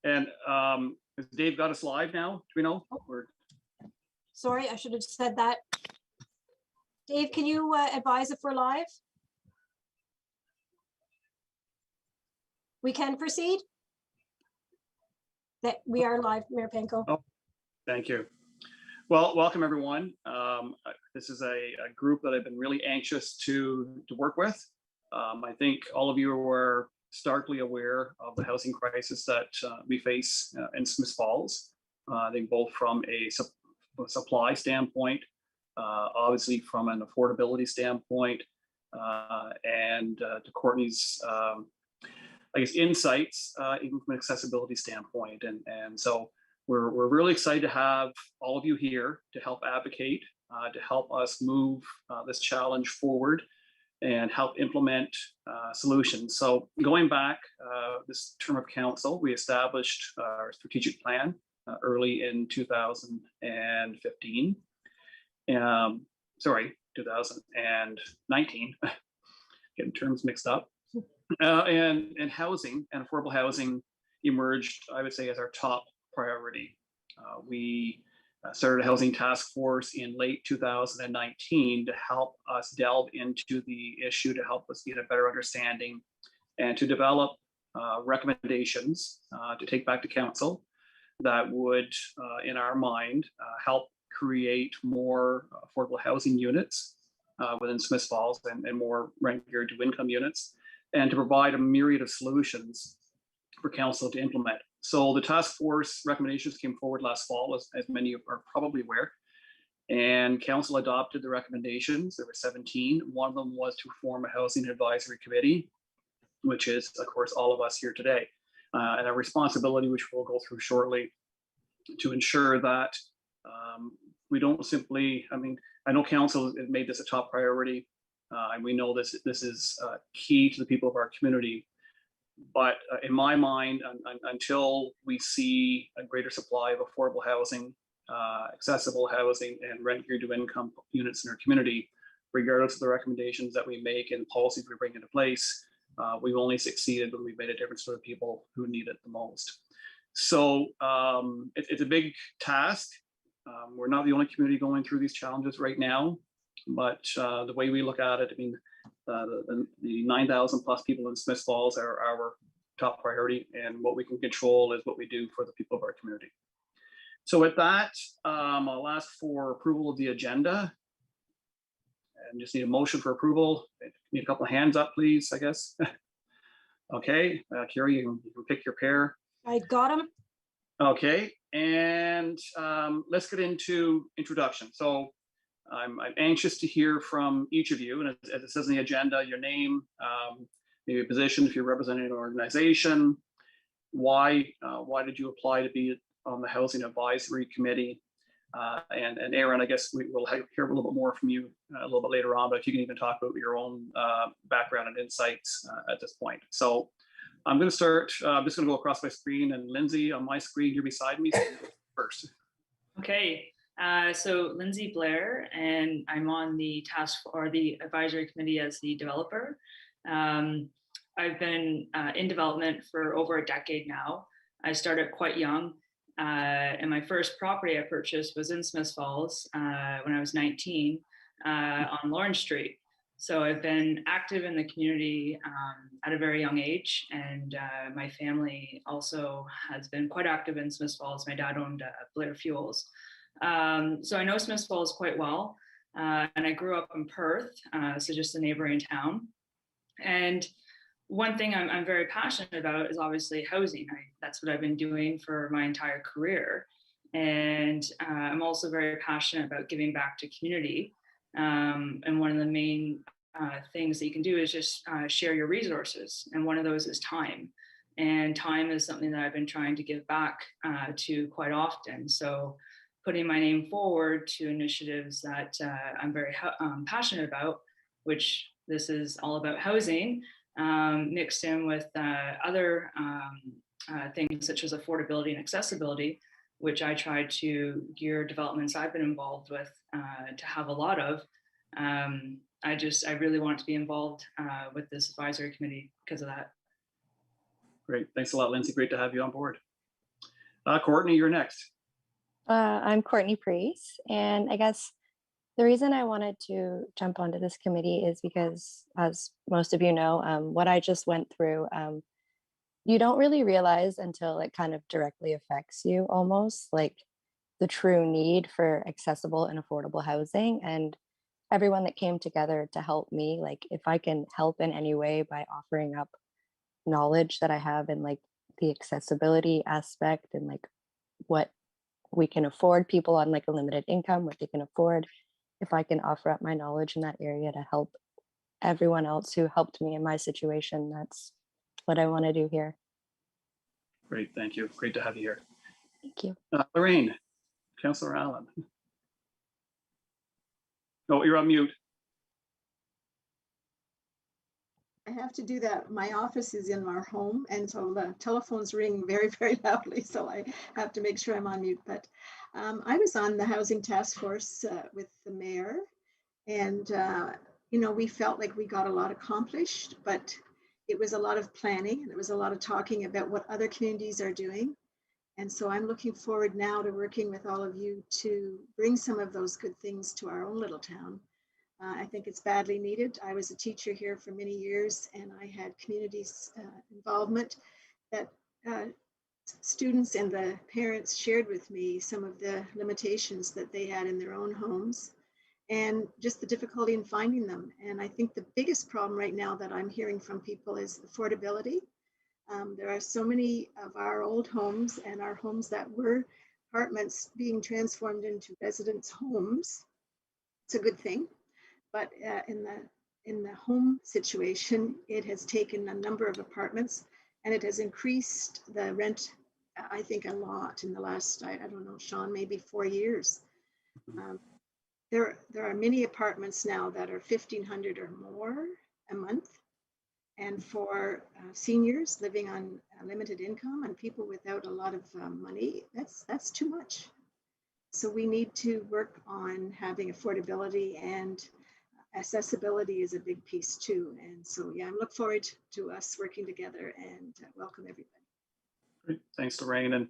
And has Dave got us live now? Do we know? Sorry, I should have said that. Dave, can you advise if we're live? We can proceed? That we are live, Mayor Panko. Oh, thank you. Well, welcome everyone. This is a group that I've been really anxious to work with. I think all of you are starkly aware of the housing crisis that we face in Smith Falls. I think both from a supply standpoint, obviously from an affordability standpoint, and to Courtney's, I guess, insights, even from an accessibility standpoint. And so we're really excited to have all of you here to help advocate, to help us move this challenge forward and help implement solutions. So going back this term of council, we established our strategic plan early in 2015. 2019, getting terms mixed up. And housing and affordable housing emerged, I would say, as our top priority. We started a housing task force in late 2019 to help us delve into the issue, to help us get a better understanding and to develop recommendations to take back to council that would, in our mind, help create more affordable housing units within Smith Falls and more rent geared to income units, and to provide a myriad of solutions for council to implement. So the task force recommendations came forward last fall, as many are probably aware, and council adopted the recommendations. There were 17. One of them was to form a housing advisory committee, which is, of course, all of us here today, and a responsibility, which we'll go through shortly, to ensure that we don't simply, I know council has made this a top priority, and we know this is key to the people of our community. But in my mind, until we see a greater supply of affordable housing, accessible housing, and rent geared to income units in our community, regardless of the recommendations that we make and policies we bring into place, we've only succeeded when we've made a difference for the people who need it the most. So it's a big task. We're not the only community going through these challenges right now, but the way we look at it, the 9,000 plus people in Smith Falls are our top priority, and what we can control is what we do for the people of our community. So with that, I'll ask for approval of the agenda, and just need a motion for approval. Need a couple of hands up, please, I guess. Okay, Carrie, you can pick your pair. I got them. Okay, and let's get into introduction. So I'm anxious to hear from each of you, and as it says in the agenda, your name, maybe a position if you're representing an organization, why did you apply to be on the Housing Advisory Committee, and Aaron, I guess we will hear a little bit more from you a little bit later on, but if you can even talk about your own background and insights at this point. So I'm going to start, I'm just going to go across my screen, and Lindsay on my screen here beside me first. Okay. So Lindsay Blair, and I'm on the the advisory committee as the developer. I've been in development for over a decade now. I started quite young, and my first property I purchased was in Smith Falls when I was 19 on Lawrence Street. So I've been active in the community at a very young age, and my family also has been quite active in Smith Falls. My dad owned Blair Fuels. So I know Smith Falls quite well, and I grew up in Perth, so just a neighboring town. And one thing I'm very passionate about is obviously housing. That's what I've been doing for my entire career. And I'm also very passionate about giving back to community. And one of the main things that you can do is just share your resources. And one of those is time. And time is something that I've been trying to give back to quite often. So putting my name forward to initiatives that I'm very passionate about, which this is all about housing, mixed in with other things such as affordability and accessibility, which I try to gear developments I've been involved with to have a lot of. I really want to be involved with this advisory committee because of that. Great, thanks a lot, Lindsay. Great to have you on board. Courtney, you're next. I'm Courtney Priest, and I guess the reason I wanted to jump onto this committee is because, as most of you know, what I just went through, you don't really realize until it kind of directly affects you, almost like the true need for accessible and affordable housing. And everyone that came together to help me, like if I can help in any way by offering up knowledge that I have in like the accessibility aspect and like what we can afford, people on like a limited income, what they can afford, if I can offer up my knowledge in that area to help everyone else who helped me in my situation, that's what I want to do here. Great, thank you. Great to have you here. Thank you. Lorraine, Councillor Allen. Oh, you're on mute. I have to do that. My office is in our home, and so the telephones ring very, very loudly, so I have to make sure I'm on mute. But I was on the Housing Task Force with the mayor, and you know, we felt like we got a lot accomplished, but it was a lot of planning, and it was a lot of talking about what other communities are doing. And so I'm looking forward now to working with all of you to bring some of those good things to our own little town. I think it's badly needed. I was a teacher here for many years, and I had communities involvement that students and the parents shared with me some of the limitations that they had in their own homes and just the difficulty in finding them. And I think the biggest problem right now that I'm hearing from people is affordability. There are so many of our old homes and our homes that were apartments being transformed into residence homes. It's a good thing. But in the home situation, it has taken a number of apartments and it has increased the rent, I think, a lot in the last, I don't know, Sean, maybe 4 years. There are many apartments now that are $1,500 or more a month. And for seniors living on a limited income and people without a lot of money, that's too much. So we need to work on having affordability, and accessibility is a big piece too. And so, yeah, I look forward to us working together, and welcome everybody. Great. Thanks, Lorraine. And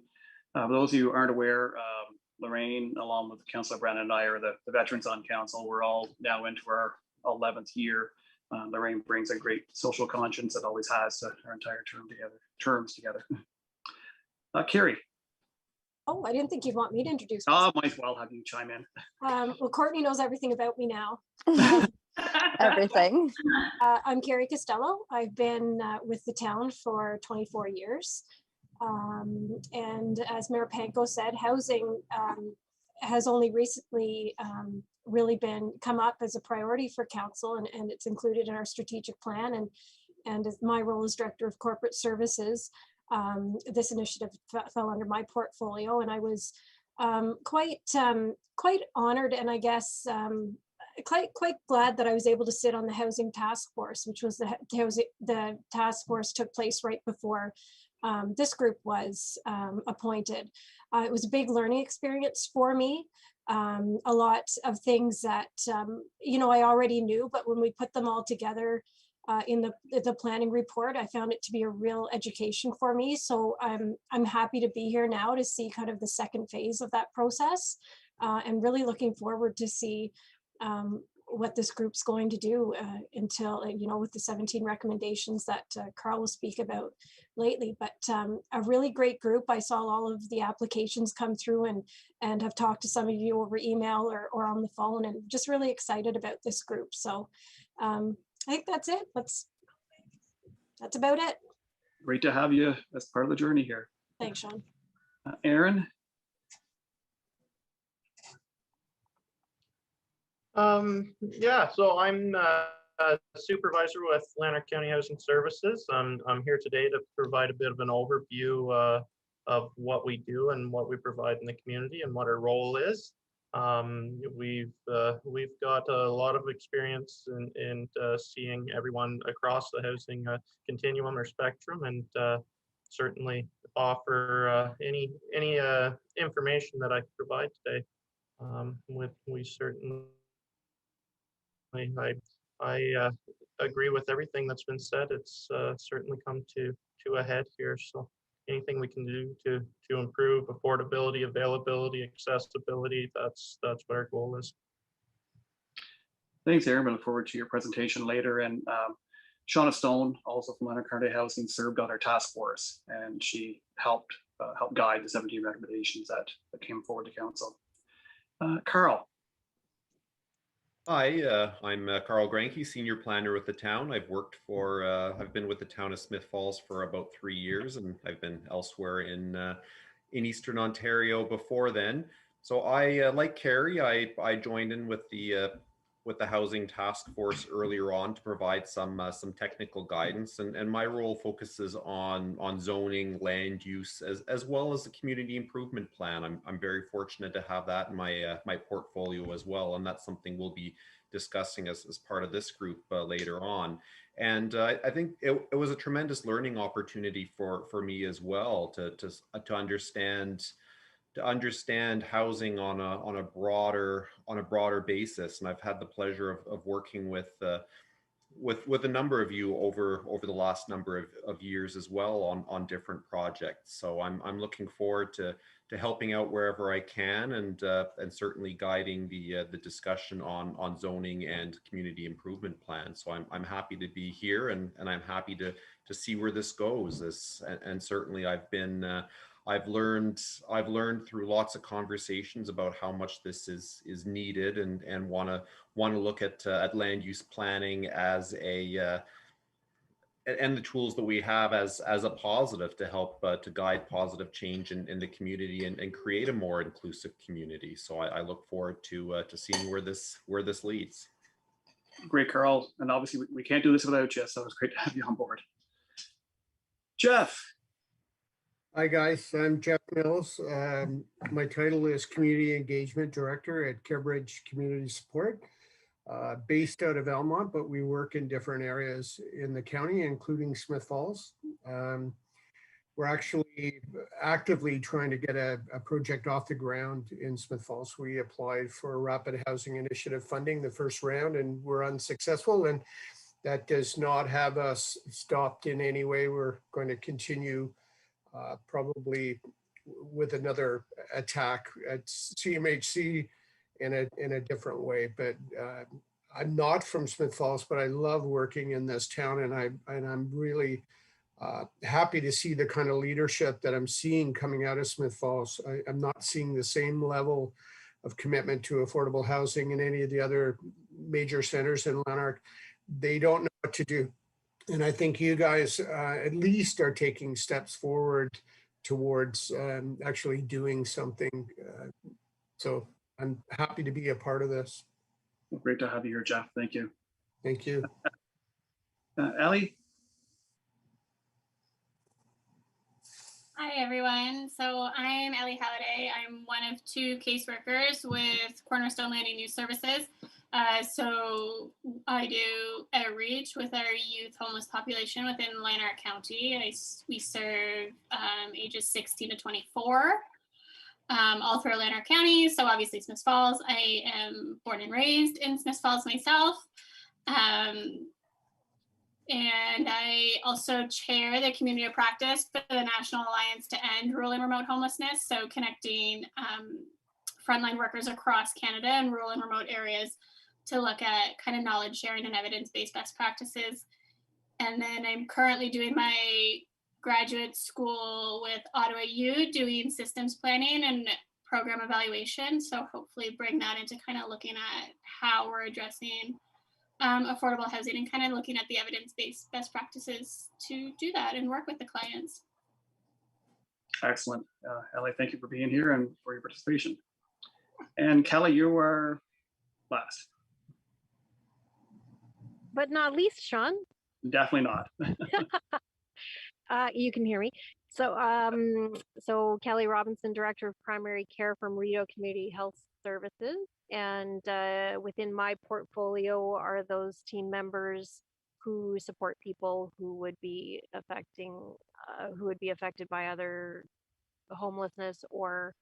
for those of you who aren't aware, Lorraine, along with Councillor Brandon and I, are the veterans on council. We're all now into our 11th year. Lorraine brings a great social conscience that always has to our entire terms together. Carrie. Oh, I didn't think you'd want me to introduce Oh, myself. might as well have you chime in. Well, Courtney knows everything about me now. Everything. I'm Carrie Costello. I've been with the town for 24 years. And as Mayor Panko said, housing has only recently really come up as a priority for council, and it's included in our strategic plan. And as my role as Director of Corporate Services, this initiative fell under my portfolio, and I was quite honored, and I guess quite glad that I was able to sit on the Housing Task Force, which was the task force took place right before this group was appointed. It was a big learning experience for me. A lot of things that you know, I already knew, but when we put them all together in the planning report, I found it to be a real education for me. So I'm happy to be here now to see kind of the second phase of that process, and really looking forward to see what this group's going to do until, you know, with the 17 recommendations that Carl will speak about lately. But a really great group. I saw all of the applications come through and have talked to some of you over email or on the phone, and just really excited about this group. So I think that's it. That's about it. Great to have you as part of the journey here. Thanks, Sean. Aaron. Yeah, so I'm a supervisor with Lanark County Housing Services. I'm here today to provide a bit of an overview of what we do and what we provide in the community and what our role is. We've got a lot of experience in seeing everyone across the housing continuum or spectrum, and certainly offer any information that I can provide today. We certainly, I agree with everything that's been said. It's certainly come to a head here. So anything we can do to improve affordability, availability, accessibility, that's what our goal is. Thanks, Aaron. I look forward to your presentation later. And Shauna Stone, also from Leonard County Housing, served on our task force, and she helped guide the 17 recommendations that came forward to council. Carl. Hi, I'm Carl Granke, senior planner with the town. I've been with the town of Smith Falls for about 3 years, and I've been elsewhere in Eastern Ontario before then. So I, like Carrie, I joined in with the housing task force earlier on to provide some technical guidance, and my role focuses on zoning, land use, as well as the community improvement plan. I'm very fortunate to have that in my portfolio as well, and that's something we'll be discussing as part of this group later on. And I think it was a tremendous learning opportunity for me as well to understand housing on a broader basis. And I've had the pleasure of working with a number of you over the last number of years as well on different projects. So I'm looking forward to helping out wherever I can, and certainly guiding the discussion on zoning and community improvement plans. So I'm happy to be here, and I'm happy to see where this goes. And certainly I've learned through lots of conversations about how much this is needed, and want to look at land use planning as and the tools that we have as a positive to help to guide positive change in the community, and create a more inclusive community. So I look forward to seeing where this leads. Great, Carl. And obviously we can't do this without you, so it's great to have you on board. Jeff. Hi guys, I'm Jeff Mills. My title is Community Engagement Director at Carebridge Community Support, based out of Elmont, but we work in different areas in the county, including Smith Falls. We're actually actively trying to get a project off the ground in Smith Falls. We applied for Rapid Housing Initiative funding the first round, and we're unsuccessful, and that does not have us stopped in any way. We're going to continue probably with another attack at CMHC in a different way. But I'm not from Smith Falls, but I love working in this town, and I'm really happy to see the kind of leadership that I'm seeing coming out of Smith Falls. I'm not seeing the same level of commitment to affordable housing in any of the other major centers in Lanark. They don't know what to do. And I think you guys at least are taking steps forward towards actually doing something. So I'm happy to be a part of this. Well, great to have you here, Jeff. Thank you. Thank you. Ellie. Hi, everyone. So I'm Ellie Halliday. I'm one of 2 caseworkers with Cornerstone Land and Youth Services. So I do outreach with our youth homeless population within Lanark County. We serve ages 16 to 24, all through Lanark County. So obviously Smith Falls. I am born and raised in Smith Falls myself. And I also chair the community of practice for the National Alliance to End Rural and Remote Homelessness. So connecting frontline workers across Canada and rural and remote areas to look at kind of knowledge sharing and evidence-based best practices. And then I'm currently doing my graduate school with Ottawa U, doing systems planning and program evaluation. So hopefully bring that into kind of looking at how we're addressing affordable housing and kind of looking at the evidence-based best practices to do that and work with the clients. Excellent. Ellie, thank you for being here and for your participation. And Kelly, you are last. But not least, Sean. Definitely not. You can hear me. So, so Kelly Robinson, Director of Primary Care from Rideau Community Health Services. And within my portfolio are those team members who support people who would be affected by other homelessness or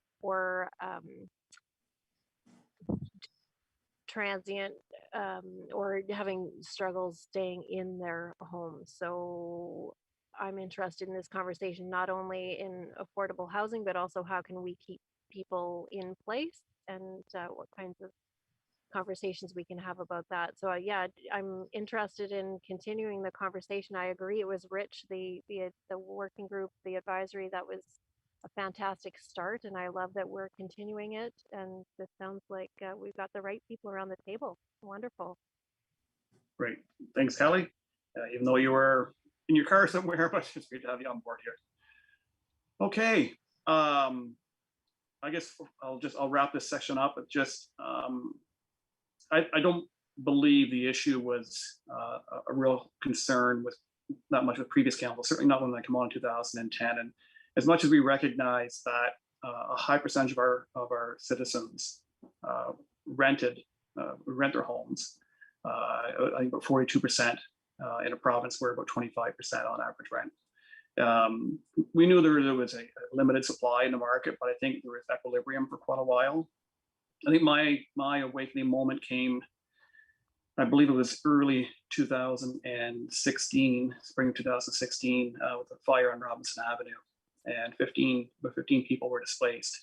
transient or having struggles staying in their home. So I'm interested in this conversation, not only in affordable housing, but also how can we keep people in place, and what kinds of conversations we can have about that. So yeah, I'm interested in continuing the conversation. I agree. It was rich, the working group, the advisory, that was a fantastic start, and I love that we're continuing it. And this sounds like we've got the right people around the table. Wonderful. Great. Thanks, Kelly. Even though you were in your car somewhere, but it's great to have you on board here. Okay. I guess I'll wrap this section up with just, I don't believe the issue was a real concern with that much with previous council, certainly not when I came on in 2010. And as much as we recognize that a high percentage of our citizens rent their homes, I think about 42% in a province where about 25% on average rent. We knew there was a limited supply in the market, but I think there was equilibrium for quite a while. I think my awakening moment came, I believe it was early 2016, spring of 2016, with a fire on Robinson Avenue, and 15 people were displaced.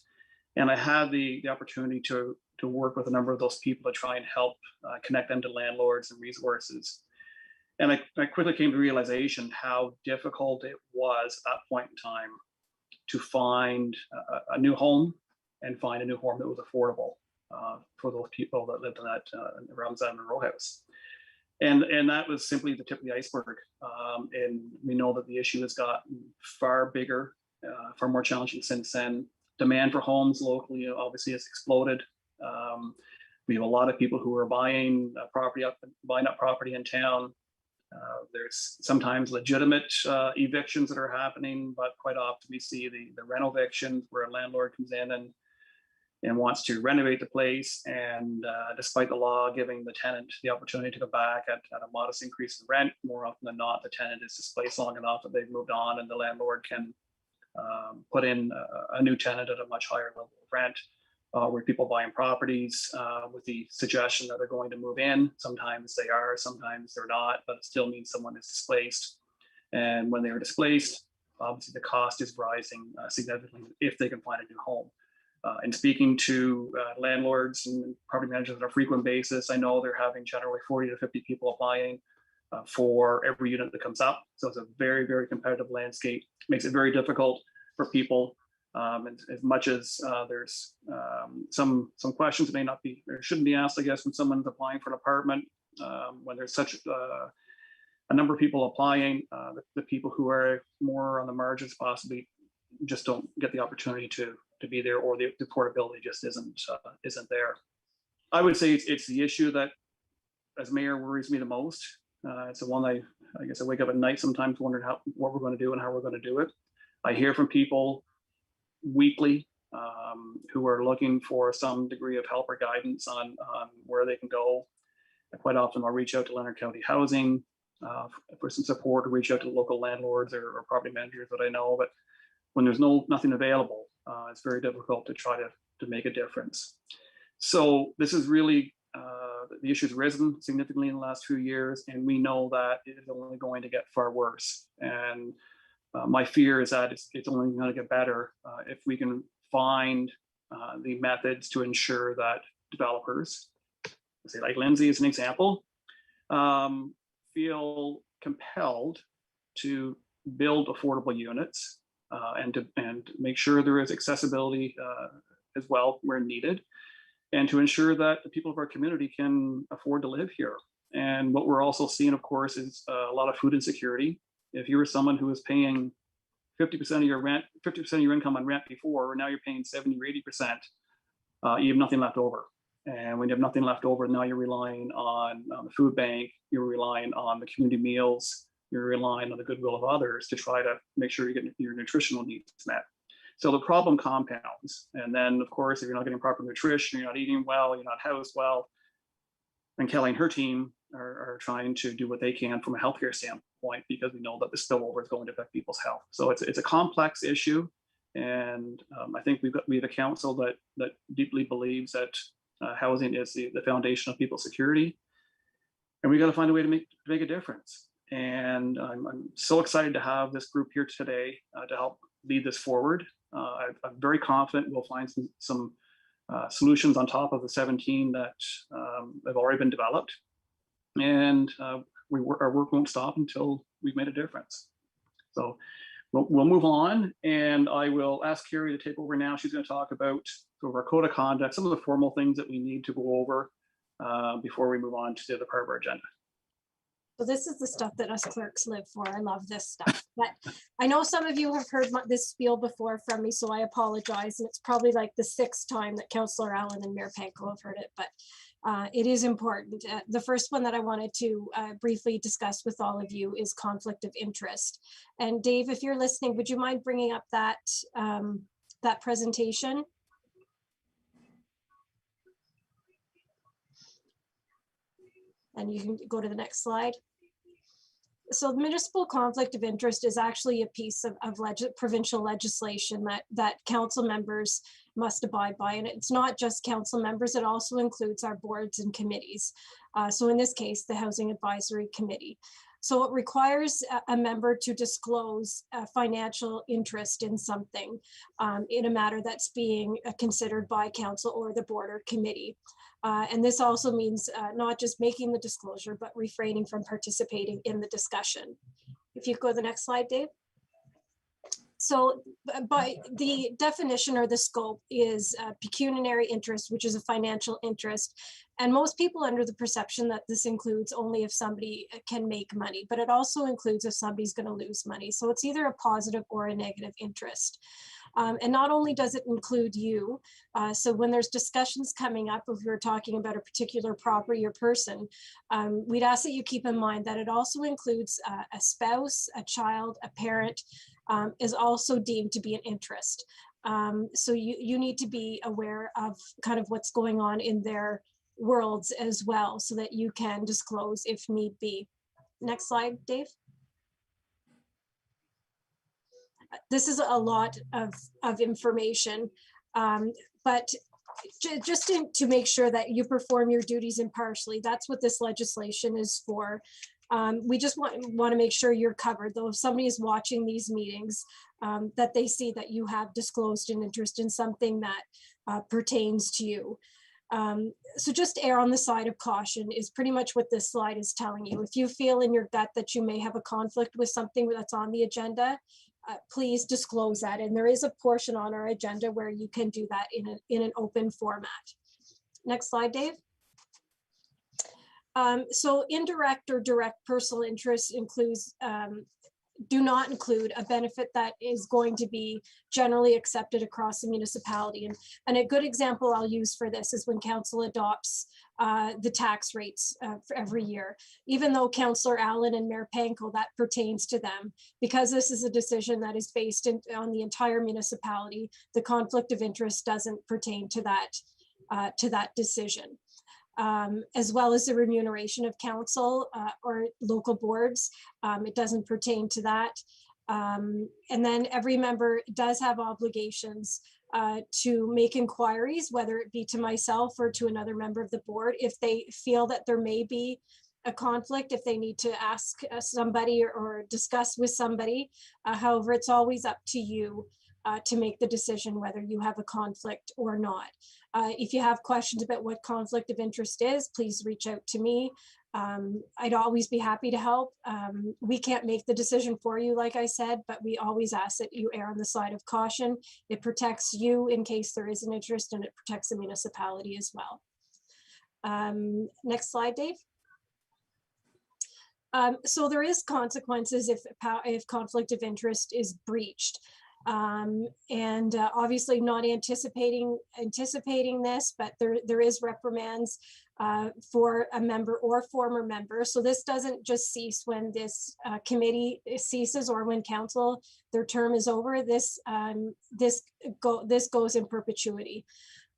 And I had the opportunity to work with a number of those people to try and help connect them to landlords and resources. And I quickly came to realization how difficult it was at that point in time to find a new home and find a new home that was affordable for those people that lived in that Robinson Avenue row house. And that was simply the tip of the iceberg. And we know that the issue has gotten far bigger, far more challenging since then. Demand for homes locally obviously has exploded. We have a lot of people who are buying up property in town. There's sometimes legitimate evictions that are happening, but quite often we see the rental evictions where a landlord comes in and wants to renovate the place, and despite the law giving the tenant the opportunity to go back at a modest increase in rent, more often than not, the tenant is displaced long enough that they've moved on, and the landlord can put in a new tenant at a much higher level of rent. Where people buying properties with the suggestion that they're going to move in. Sometimes they are, sometimes they're not, but it still means someone is displaced. And when they are displaced, obviously the cost is rising significantly if they can find a new home. And speaking to landlords and property managers on a frequent basis, I know they're having generally 40 to 50 people applying for every unit that comes up. So it's a very, very competitive landscape. It makes it very difficult for people. As much as there's some questions that may not be or shouldn't be asked, I guess, when someone's applying for an apartment, when there's such a number of people applying, the people who are more on the margins possibly just don't get the opportunity to be there, or the portability just isn't there. I would say it's the issue that, as mayor, worries me the most. It's the one I guess I wake up at night sometimes wondering what we're going to do and how we're going to do it. I hear from people weekly who are looking for some degree of help or guidance on where they can go. And quite often I'll reach out to Leonard County Housing for some support, or reach out to local landlords or property managers that I know. But when there's nothing available, it's very difficult to try to make a difference. So this is really, the issue has risen significantly in the last few years, and we know that it is only going to get far worse. And my fear is that it's only going to get better if we can find the methods to ensure that developers, say like Lindsay as an example, feel compelled to build affordable units and make sure there is accessibility as well where needed, and to ensure that the people of our community can afford to live here. And what we're also seeing, of course, is a lot of food insecurity. If you were someone who was paying 50% of your rent, 50% of your income on rent before, now you're paying 70 or 80%, you have nothing left over. And when you have nothing left over, now you're relying on the food bank, you're relying on the community meals, you're relying on the goodwill of others to try to make sure you get your nutritional needs met. So the problem compounds. And then, of course, if you're not getting proper nutrition, you're not eating well, you're not housed well, and Kelly and her team are trying to do what they can from a healthcare standpoint, because we know that the spillover is going to affect people's health. So it's a complex issue, and I think we have a council that deeply believes that housing is the foundation of people's security, and we got to find a way to make a difference. And I'm so excited to have this group here today to help lead this forward. I'm very confident we'll find some solutions on top of the 17 that have already been developed. And our work won't stop until we've made a difference. So we'll move on, and I will ask Carrie to take over now. She's going to talk about sort of our code of conduct, some of the formal things that we need to go over before we move on to the other part of our agenda. So this is the stuff that us clerks live for. I love this stuff. But I know some of you have heard this spiel before from me, so I apologize. And it's probably like the 6th time that Councillor Allen and Mayor Panko have heard it, but it is important. The first one that I wanted to briefly discuss with all of you is conflict of interest. And Dave, if you're listening, would you mind bringing up that, that presentation? And you can go to the next slide. So the municipal conflict of interest is actually a piece of provincial legislation that council members must abide by. And it's not just council members, it also includes our boards and committees. So in this case, the Housing Advisory Committee. So it requires a member to disclose a financial interest in something in a matter that's being considered by council or the board or committee. And this also means not just making the disclosure, but refraining from participating in the discussion. If you go to the next slide, Dave. So by the definition or the scope is pecuniary interest, which is a financial interest. And most people are under the perception that this includes only if somebody can make money, but it also includes if somebody's going to lose money. So it's either a positive or a negative interest. And not only does it include you, so when there's discussions coming up, if we're talking about a particular property or person, we'd ask that you keep in mind that it also includes a spouse, a child, a parent, is also deemed to be an interest. So you need to be aware of kind of what's going on in their worlds as well, so that you can disclose if need be. Next slide, Dave. This is a lot of information, but just to make sure that you perform your duties impartially, that's what this legislation is for. We just want to make sure you're covered, though if somebody is watching these meetings, that they see that you have disclosed an interest in something that pertains to you. So just err on the side of caution is pretty much what this slide is telling you. If you feel in your gut that you may have a conflict with something that's on the agenda, please disclose that. And there is a portion on our agenda where you can do that in an open format. Next slide, Dave. So indirect or direct personal interest includes, do not include a benefit that is going to be generally accepted across the municipality. And a good example I'll use for this is when council adopts the tax rates for every year. Even though Councillor Allen and Mayor Panko, that pertains to them, because this is a decision that is based on the entire municipality, the conflict of interest doesn't pertain to that decision. As well as the remuneration of council or local boards. It doesn't pertain to that. And then every member does have obligations to make inquiries, whether it be to myself or to another member of the board, if they feel that there may be a conflict, if they need to ask somebody or discuss with somebody. However, it's always up to you to make the decision whether you have a conflict or not. If you have questions about what conflict of interest is, please reach out to me. I'd always be happy to help. We can't make the decision for you, like I said, but we always ask that you err on the side of caution. It protects you in case there is an interest, and it protects the municipality as well. Next slide, Dave. So there is consequences if conflict of interest is breached. Obviously not anticipating this, but there is reprimands for a member or former member. So this doesn't just cease when this committee ceases or when council, their term is over. This goes in perpetuity.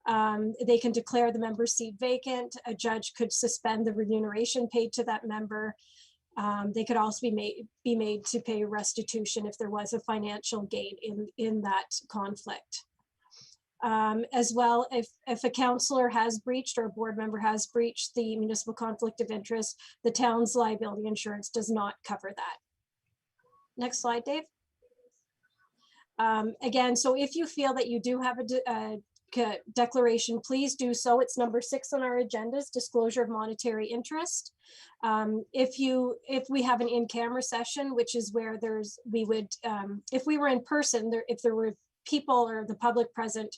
They can declare the member's seat vacant. A judge could suspend the remuneration paid to that member. They could also be made to pay restitution if there was a financial gain in that conflict. As well, if a councillor has breached or a board member has breached the municipal conflict of interest, the town's liability insurance does not cover that. Next slide, Dave. Again, so if you feel that you do have a declaration, please do so. It's number 6 on our agendas, disclosure of monetary interest. If we have an in-camera session, which is where we would, if we were in person, if there were people or the public present,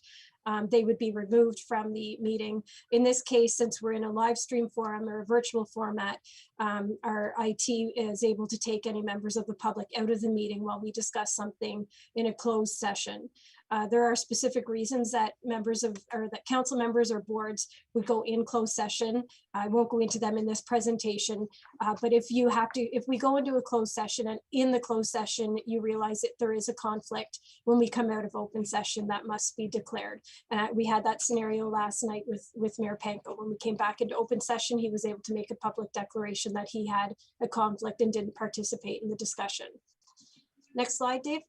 they would be removed from the meeting. In this case, since we're in a live stream forum or a virtual format, our IT is able to take any members of the public out of the meeting while we discuss something in a closed session. There are specific reasons that that council members or boards would go in closed session. I won't go into them in this presentation, but if we go into a closed session and in the closed session, you realize that there is a conflict when we come out of open session, that must be declared. We had that scenario last night with Mayor Panko. When we came back into open session, he was able to make a public declaration that he had a conflict and didn't participate in the discussion. Next slide, Dave.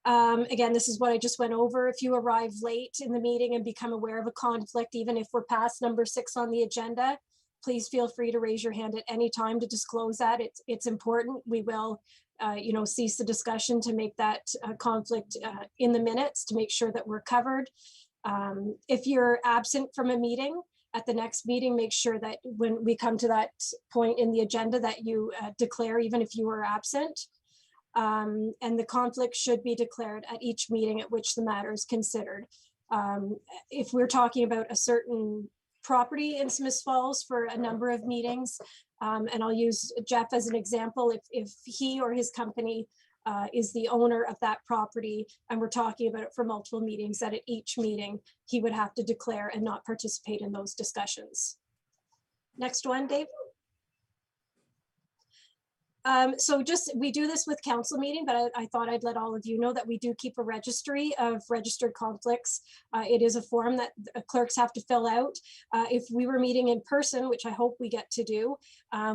Again, this is what I just went over. If you arrive late in the meeting and become aware of a conflict, even if we're past number 6 on the agenda, please feel free to raise your hand at any time to disclose that. It's important. We will cease the discussion to make that conflict in the minutes to make sure that we're covered. If you're absent from a meeting, at the next meeting, make sure that when we come to that point in the agenda that you declare, even if you are absent. And the conflict should be declared at each meeting at which the matter is considered. If we're talking about a certain property in Smith Falls for a number of meetings, and I'll use Jeff as an example, if he or his company is the owner of that property and we're talking about it for multiple meetings, that at each meeting he would have to declare and not participate in those discussions. Next one, Dave. So we do this with council meeting, but I thought I'd let all of you know that we do keep a registry of registered conflicts. It is a form that clerks have to fill out. If we were meeting in person, which I hope we get to do,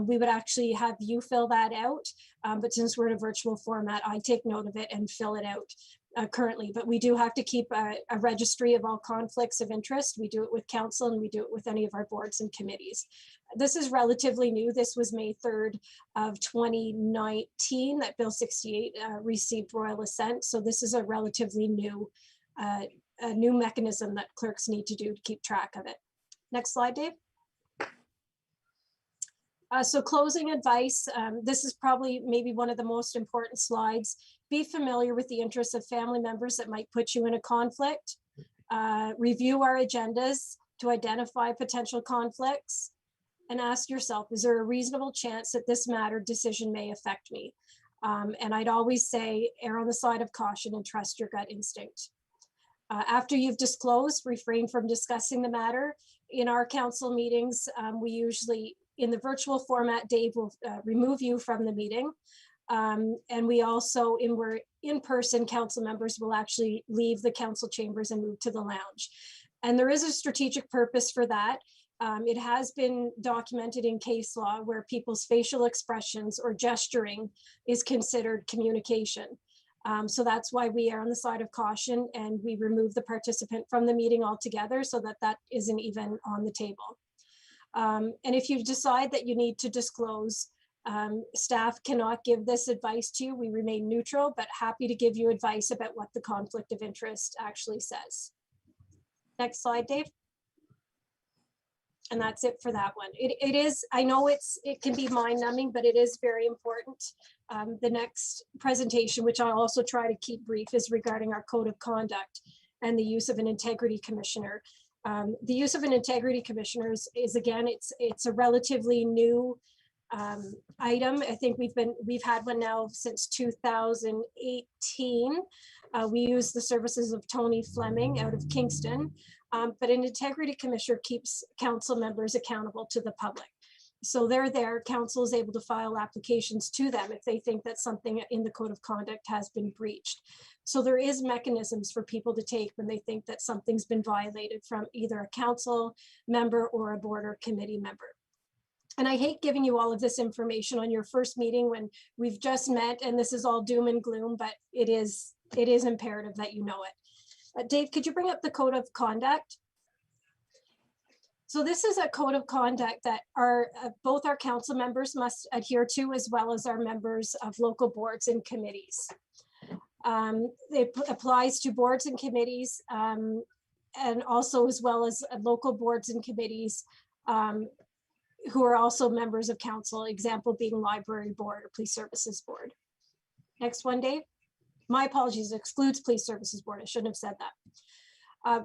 we would actually have you fill that out. But since we're in a virtual format, I take note of it and fill it out currently. But we do have to keep a registry of all conflicts of interest. We do it with council and we do it with any of our boards and committees. This is relatively new. This was May 3rd of 2019 that Bill 68 received royal assent. So this is a relatively new mechanism that clerks need to do to keep track of it. Next slide, Dave. So closing advice, this is probably maybe one of the most important slides. Be familiar with the interests of family members that might put you in a conflict. Review our agendas to identify potential conflicts. And ask yourself, is there a reasonable chance that this matter decision may affect me? And I'd always say, err on the side of caution and trust your gut instinct. After you've disclosed, refrain from discussing the matter. In our council meetings, we usually, in the virtual format, Dave will remove you from the meeting. And we also, we're in-person council members will actually leave the council chambers and move to the lounge. And there is a strategic purpose for that. It has been documented in case law where people's facial expressions or gesturing is considered communication. So that's why we are on the side of caution and we remove the participant from the meeting altogether so that that isn't even on the table. And if you decide that you need to disclose, staff cannot give this advice to you. We remain neutral, but happy to give you advice about what the conflict of interest actually says. Next slide, Dave. And that's it for that one. It is, I know it can be mind numbing, but it is very important. The next presentation, which I'll also try to keep brief, is regarding our code of conduct and the use of an integrity commissioner. The use of an integrity commissioner is again, it's a relatively new item. I think we've had one now since 2018. We use the services of Tony Fleming out of Kingston. But an integrity commissioner keeps council members accountable to the public. So they're there, council is able to file applications to them if they think that something in the code of conduct has been breached. So there is mechanisms for people to take when they think that something's been violated from either a council member or a board or committee member. And I hate giving you all of this information on your first meeting when we've just met and this is all doom and gloom, but it is imperative that you know it. Dave, could you bring up the code of conduct? So this is a code of conduct that both our council members must adhere to, as well as our members of local boards and committees. It applies to boards and committees, and also as well as local boards and committees who are also members of council, example being library board or police services board. Next one, Dave. My apologies, excludes police services board. I shouldn't have said that.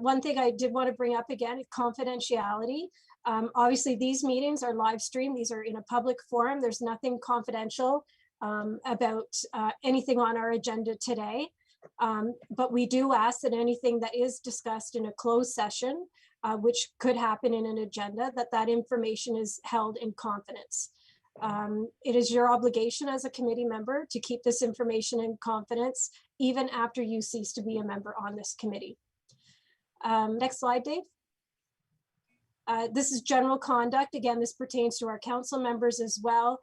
One thing I did want to bring up again, confidentiality. Obviously, these meetings are live streamed. These are in a public forum. There's nothing confidential about anything on our agenda today. But we do ask that anything that is discussed in a closed session, which could happen in an agenda, that information is held in confidence. It is your obligation as a committee member to keep this information in confidence, even after you cease to be a member on this committee. Next slide, Dave. This is general conduct. Again, this pertains to our council members as well.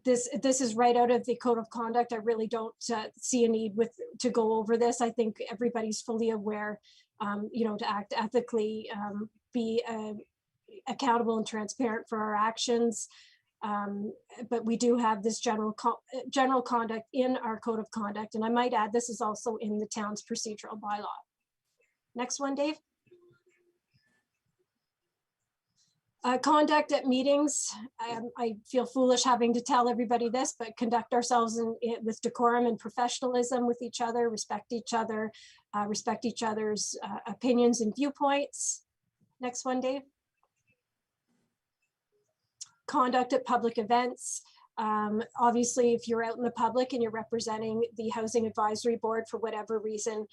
This is right out of the code of conduct. I really don't see a need to go over this. I think everybody's fully aware, to act ethically, be accountable and transparent for our actions. But we do have this general conduct in our code of conduct. And I might add, this is also in the town's procedural bylaw. Next one, Dave. Conduct at meetings. I feel foolish having to tell everybody this, but conduct ourselves with decorum and professionalism with each other, respect each other's opinions and viewpoints. Next one, Dave. Conduct at public events. Obviously, if you're out in the public and you're representing the Housing Advisory Board for whatever reason,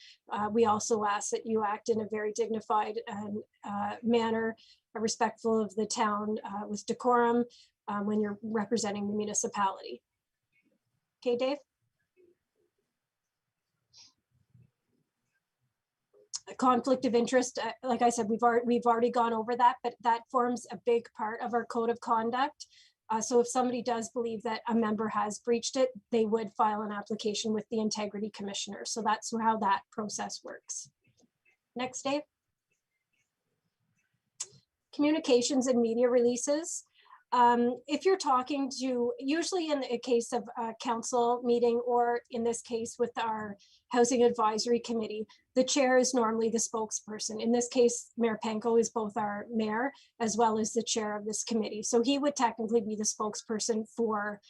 we also ask that you act in a very dignified manner, respectful of the town with decorum when you're representing the municipality. Okay, Dave? A conflict of interest, like I said, we've already gone over that, but that forms a big part of our code of conduct. So if somebody does believe that a member has breached it, they would file an application with the Integrity Commissioner. So that's how that process works. Next, Dave. Communications and media releases. If you're talking to, usually in a case of a council meeting, or in this case with our Housing Advisory Committee, the chair is normally the spokesperson. In this case, Mayor Panko is both our mayor as well as the chair of this committee. So he would technically be the spokesperson for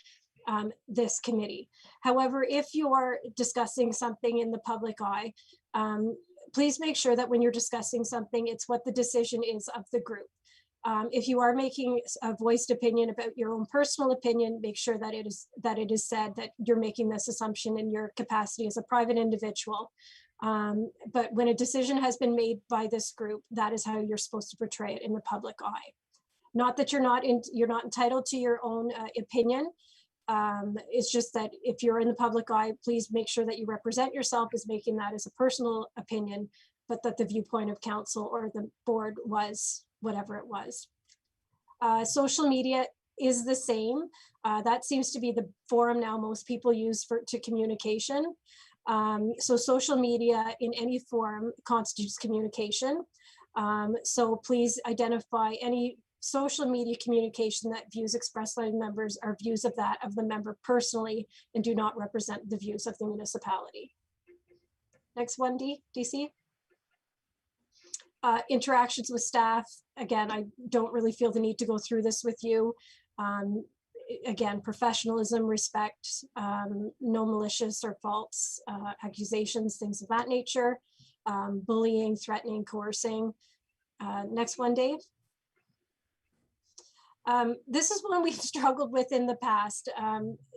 this committee. However, if you are discussing something in the public eye, please make sure that when you're discussing something, it's what the decision is of the group. If you are making a voiced opinion about your own personal opinion, make sure that it is said that you're making this assumption in your capacity as a private individual. But when a decision has been made by this group, that is how you're supposed to portray it in the public eye. Not that you're not entitled to your own opinion. It's just that if you're in the public eye, please make sure that you represent yourself as making that as a personal opinion, but that the viewpoint of council or the board was whatever it was. Social media is the same. That seems to be the forum now most people use to communication. So social media in any form constitutes communication. So please identify any social media communication that views expressed by members are views of the member personally and do not represent the views of the municipality. Next one, DC. Interactions with staff. Again, I don't really feel the need to go through this with you. Again, professionalism, respect, no malicious or false accusations, things of that nature, bullying, threatening, coercing. Next one, Dave. This is one we've struggled with in the past.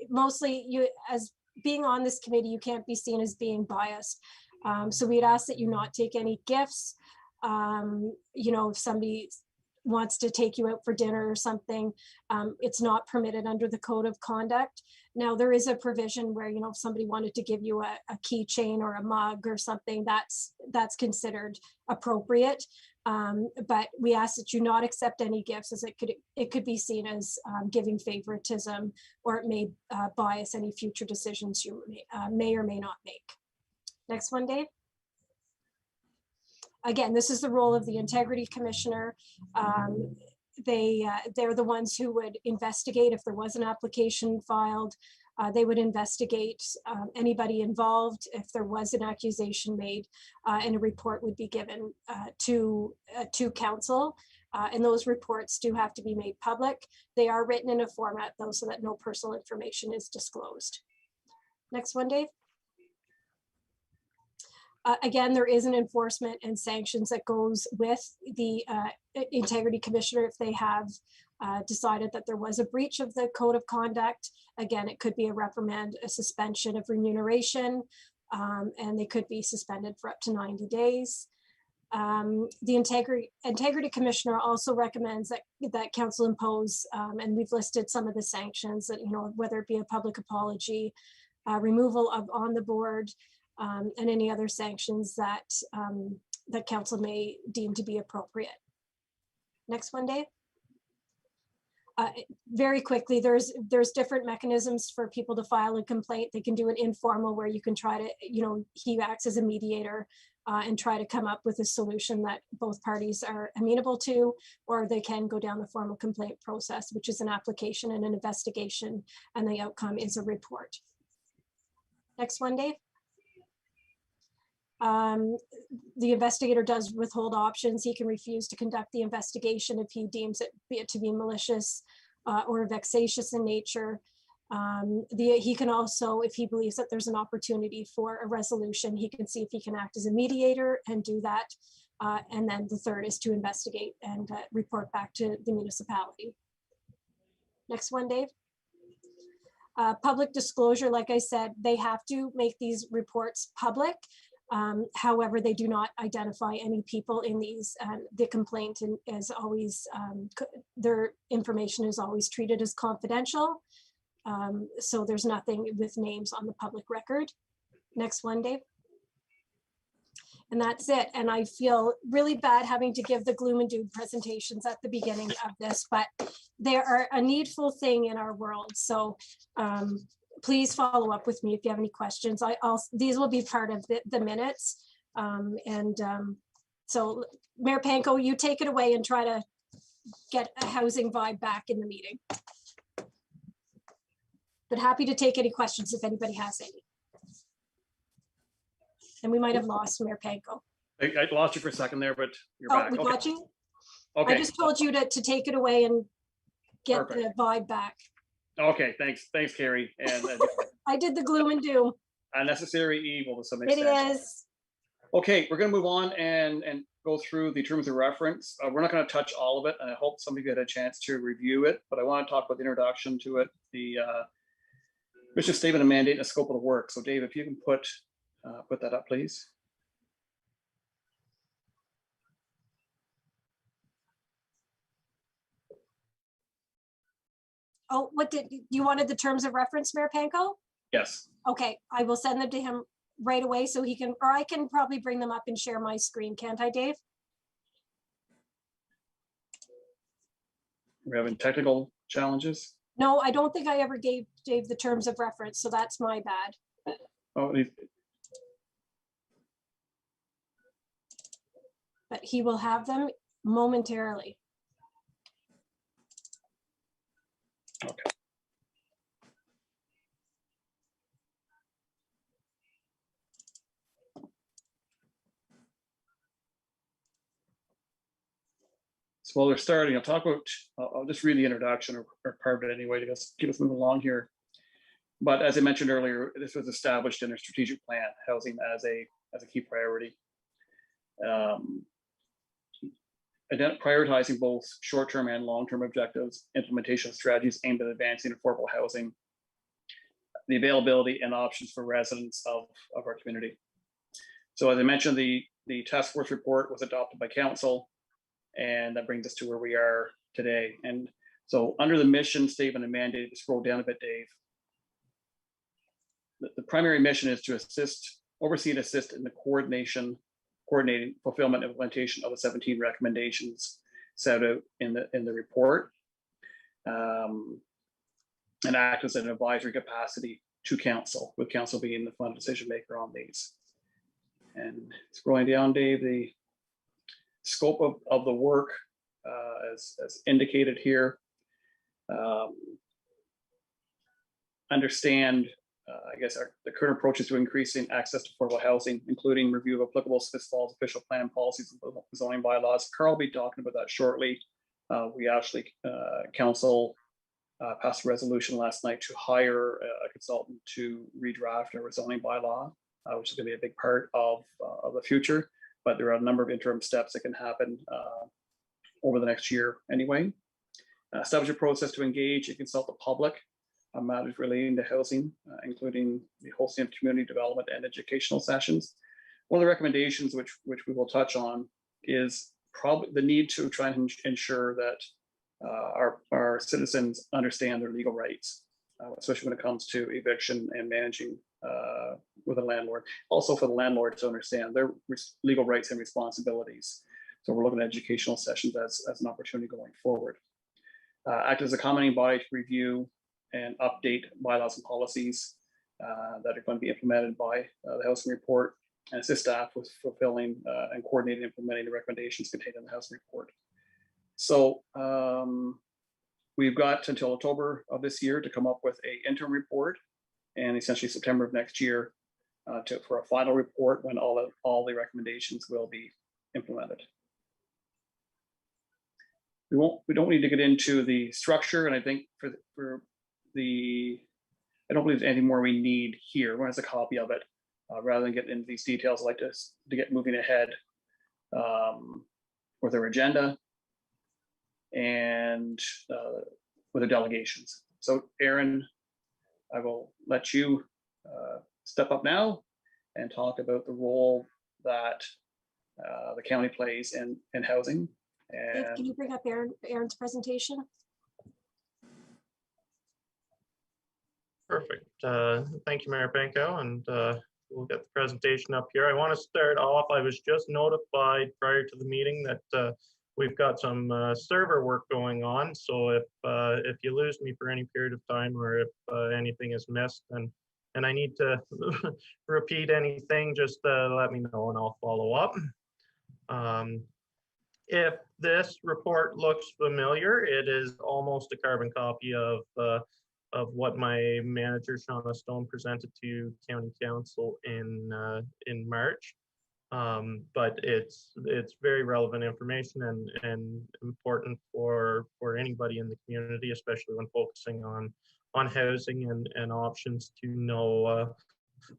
Mostly as being on this committee, you can't be seen as being biased. So we'd ask that you not take any gifts. If somebody wants to take you out for dinner or something, it's not permitted under the code of conduct. Now there is a provision where, if somebody wanted to give you a keychain or a mug or something, that's considered appropriate. But we ask that you not accept any gifts, as it could be seen as giving favoritism, or it may bias any future decisions you may or may not make. Next one, Dave. again, this is the role of the Integrity Commissioner. They're the ones who would investigate if there was an application filed. They would investigate anybody involved if there was an accusation made, and a report would be given to council. And those reports do have to be made public. They are written in a format though, so that no personal information is disclosed. Next one, Dave. Again, there is an enforcement and sanctions that goes with the Integrity Commissioner if they have decided that there was a breach of the code of conduct. Again, it could be a reprimand, a suspension of remuneration, and they could be suspended for up to 90 days. The Integrity Commissioner also recommends that council impose, and we've listed some of the sanctions that, whether it be a public apology, removal on the board, and any other sanctions that that council may deem to be appropriate. Next one, Dave. Very quickly, there's different mechanisms for people to file a complaint. They can do an informal where you can try to, he acts as a mediator and try to come up with a solution that both parties are amenable to, or they can go down the formal complaint process, which is an application and an investigation, and the outcome is a report. Next one, Dave. The investigator does withhold options. He can refuse to conduct the investigation if he deems it to be malicious or vexatious in nature. He can also, if he believes that there's an opportunity for a resolution, he can see if he can act as a mediator and do that. And then the third is to investigate and report back to the municipality. Next one, Dave. Public disclosure, like I said, they have to make these reports public. However, they do not identify any people in these. The complaint is always, their information is always treated as confidential. So there's nothing with names on the public record. Next one, Dave. And that's it. And I feel really bad having to give the gloom and doom presentations at the beginning of this, but they are a needful thing in our world. So please follow up with me if you have any questions. These will be part of the minutes. So Mayor Panko, you take it away and try to get a housing vibe back in the meeting. But happy to take any questions if anybody has any. And we might have lost Mayor Panko. I lost you for a second there, but you're Oh, back. we Okay. got you? Okay. I just told you to take it away and get Perfect. the vibe back. Okay, thanks, Carrie. And I did the gloom and doom. unnecessary evil to some It extent. is. Okay, we're going to move on and go through the terms of reference. We're not going to touch all of it, and I hope some of you had a chance to review it, but I want to talk about the introduction to it, the mission statement of mandate and the scope of the work. So Dave, if you can put that up, please. Oh, you wanted the terms of reference, Mayor Panko? Yes. Okay, I will send them to him right away so he can, or I can probably bring them up and share my screen, can't I, Dave? We're having technical challenges. No, I don't think I ever gave Dave the terms of reference, so that's my bad. Oh, But he will have them momentarily. okay. So while they're starting, I'll talk about, I'll just read the introduction or part of it anyway to keep us moving along here. But as I mentioned earlier, this was established in a strategic plan, housing as a key priority. Prioritizing both short-term and long-term objectives, implementation strategies aimed at advancing affordable housing, the availability and options for residents of our community. So as I mentioned, the task force report was adopted by council, and that brings us to where we are today. And so under the mission statement and mandate, scroll down a bit, Dave. The primary mission is to oversee and assist in the coordinating, fulfillment, implementation of the 17 recommendations set out in the report, and act as an advisory capacity to council, with council being the final decision maker on these. And scrolling down, Dave, Scope of the work, as indicated here. Understand, I guess, the current approaches to increasing access to affordable housing, including review of applicable Smith Falls official plan policies and zoning bylaws. Carl will be talking about that shortly. We actually, council passed a resolution last night to hire a consultant to redraft our zoning bylaw, which is going to be a big part of the future. But there are a number of interim steps that can happen over the next year anyway. Establish a process to engage and consult the public on matters relating to housing, including the hosting of community development and educational sessions. One of the recommendations which we will touch on is probably the need to try and ensure that our citizens understand their legal rights, especially when it comes to eviction and managing with a landlord. Also for the landlord to understand their legal rights and responsibilities. So we're looking at educational sessions as an opportunity going forward. Act as a commenting body to review and update bylaws and policies that are going to be implemented by the housing report, and assist staff with fulfilling and coordinating and implementing the recommendations contained in the housing report. So we've got until October of this year to come up with an interim report, and essentially September of next year for a final report when all the recommendations will be implemented. We don't need to get into the structure, and I think I don't believe there's anything more we need here. One has a copy of it. Rather than get into these details, I'd like to get moving ahead with our agenda and with the delegations. So Aaron, I will let you step up now and talk about the role that the county plays in housing. And can you bring up Aaron's presentation? Perfect. Thank you, Mayor Benko, and we'll get the presentation up here. I want to start off. I was just notified prior to the meeting that we've got some server work going on. So if you lose me for any period of time, or if anything is missed, and I need to repeat anything, just let me know and I'll follow up. If this report looks familiar, it is almost a carbon copy of what my manager, Shauna Stone, presented to County Council in March. But it's very relevant information and important for anybody in the community, especially when focusing on housing and options, to know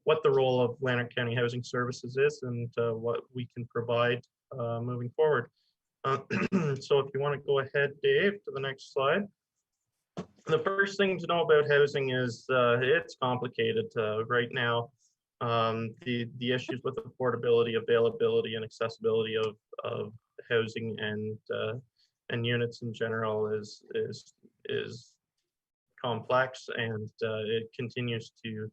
what the role of Lanark County Housing Services is and what we can provide moving forward. So if you want to go ahead, Dave, to the next slide. The first thing to know about housing is it's complicated right now. The issues with affordability, availability, and accessibility of housing and units in general is complex, and it continues to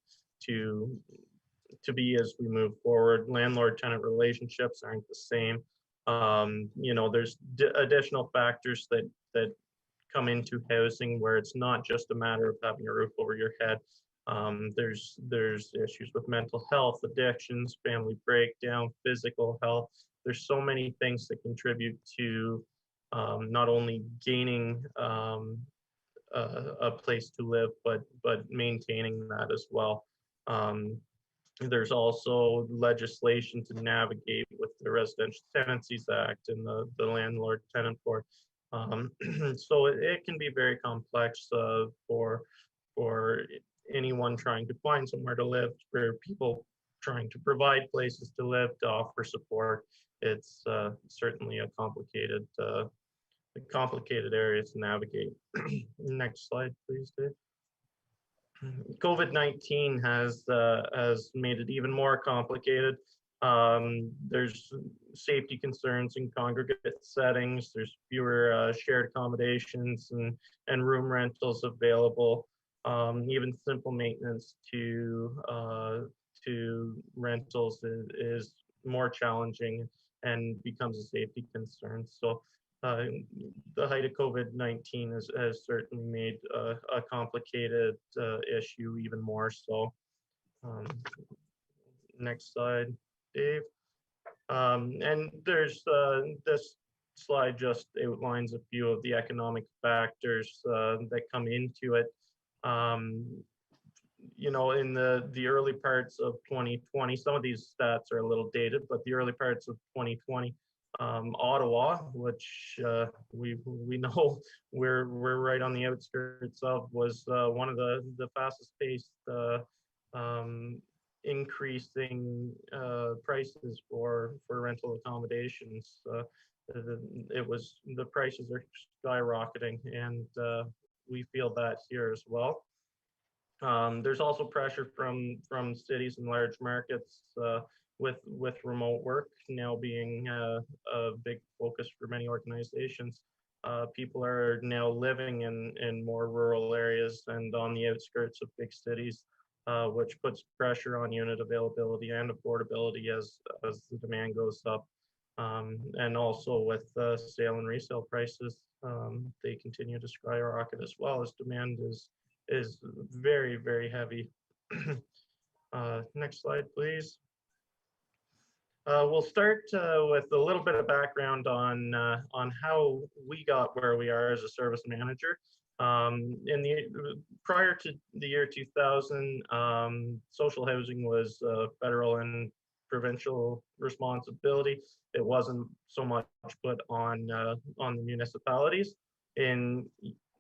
be as we move forward. Landlord-tenant relationships aren't the same. You know, there's additional factors that come into housing where it's not just a matter of having a roof over your head. There's issues with mental health, addictions, family breakdown, physical health. There's so many things that contribute to not only gaining a place to live, but maintaining that as well. There's also legislation to navigate with the Residential Tenancies Act and the Landlord Tenant Board. So it can be very complex for anyone trying to find somewhere to live, for people trying to provide places to live, to offer support. It's certainly a complicated area to navigate. Next slide, please, Dave. COVID-19 has made it even more complicated. There's safety concerns in congregate settings. There's fewer shared accommodations and room rentals available. Even simple maintenance to rentals is more challenging and becomes a safety concern. So the height of COVID-19 has certainly made a complicated issue even more so. Next slide, Dave. And there's this slide just outlines a few of the economic factors that come into it. You know, in the early parts of 2020, some of these stats are a little dated, but the early parts of 2020, Ottawa, which we know we're right on the outskirts of, was one of the fastest paced increasing prices for rental accommodations. The prices are skyrocketing, and we feel that here as well. There's also pressure from cities and large markets with remote work now being a big focus for many organizations. People are now living in more rural areas and on the outskirts of big cities, which puts pressure on unit availability and affordability as the demand goes up. And also with sale and resale prices, they continue to skyrocket as well as demand is very, very heavy. Next slide, please. We'll start with a little bit of background on how we got where we are as a service manager. Prior to the year 2000, social housing was federal and provincial responsibility. It wasn't so much put on the municipalities. In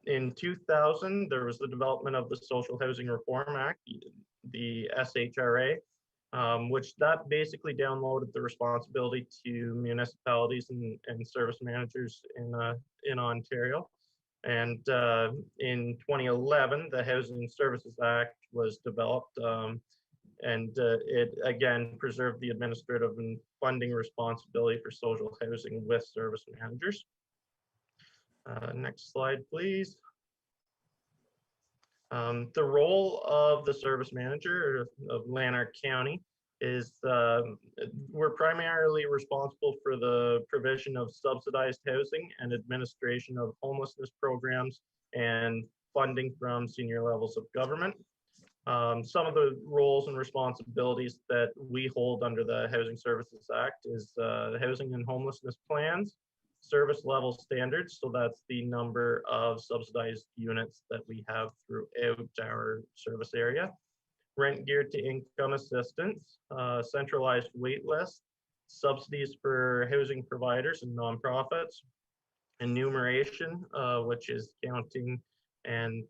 2000, there was the development of the Social Housing Reform Act, the SHRA, which that basically downloaded the responsibility to municipalities and service managers in Ontario. And in 2011, the Housing Services Act was developed, and it again preserved the administrative and funding responsibility for social housing with service managers. Next slide, please. The role of the service manager of Lanark County is we're primarily responsible for the provision of subsidized housing and administration of homelessness programs and funding from senior levels of government. Some of the roles and responsibilities that we hold under the Housing Services Act is housing and homelessness plans, service level standards, so that's the number of subsidized units that we have throughout our service area, rent geared to income assistance, centralized wait list, subsidies for housing providers and nonprofits, enumeration, which is counting and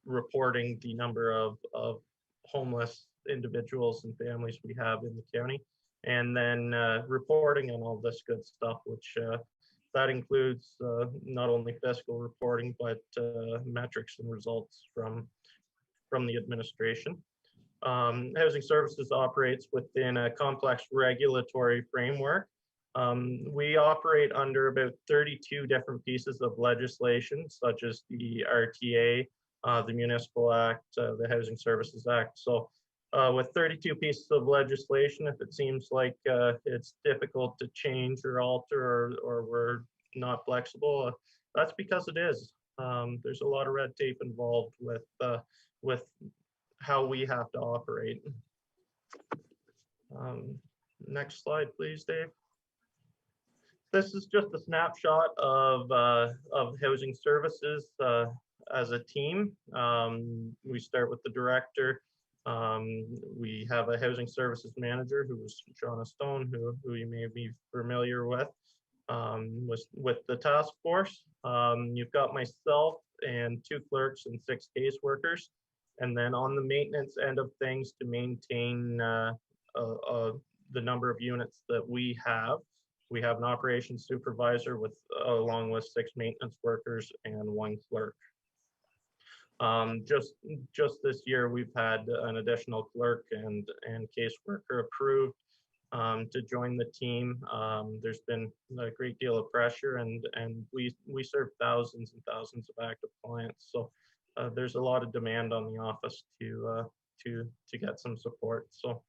reporting the number of homeless individuals and families we have in the county, and then reporting and all this good stuff, which that includes not only fiscal reporting, but metrics and results from the administration. Housing Services operates within a complex regulatory framework. We operate under about 32 different pieces of legislation, such as the RTA, the Municipal Act, the Housing Services Act. So with 32 pieces of legislation, if it seems like it's difficult to change or alter or we're not flexible, that's because it is. There's a lot of red tape involved with how we have to operate. Next slide, please, Dave. This is just a snapshot of Housing Services as a team. We start with the director. We have a Housing Services Manager who was Shauna Stone, who you may be familiar with the task force. You've got myself and 2 clerks and 6 caseworkers. And then on the maintenance end of things, to maintain the number of units that we have an operations supervisor along with 6 maintenance workers and 1 clerk. Just this year, we've had an additional clerk and caseworker approved to join the team. There's been a great deal of pressure, and we serve thousands and thousands of active clients. So there's a lot of demand on the office to get some support. So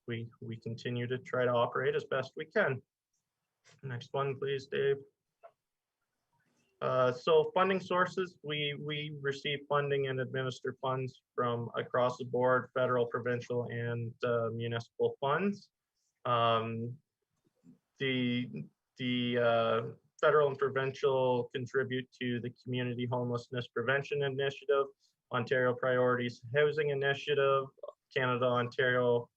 we continue to try to operate as best we can. Next one, please, Dave. So funding sources, we receive funding and administer funds from across the board, federal, provincial, and municipal funds. The federal and provincial contribute to the Community Homelessness Prevention Initiative, Ontario Priorities Housing Initiative, Canada-Ontario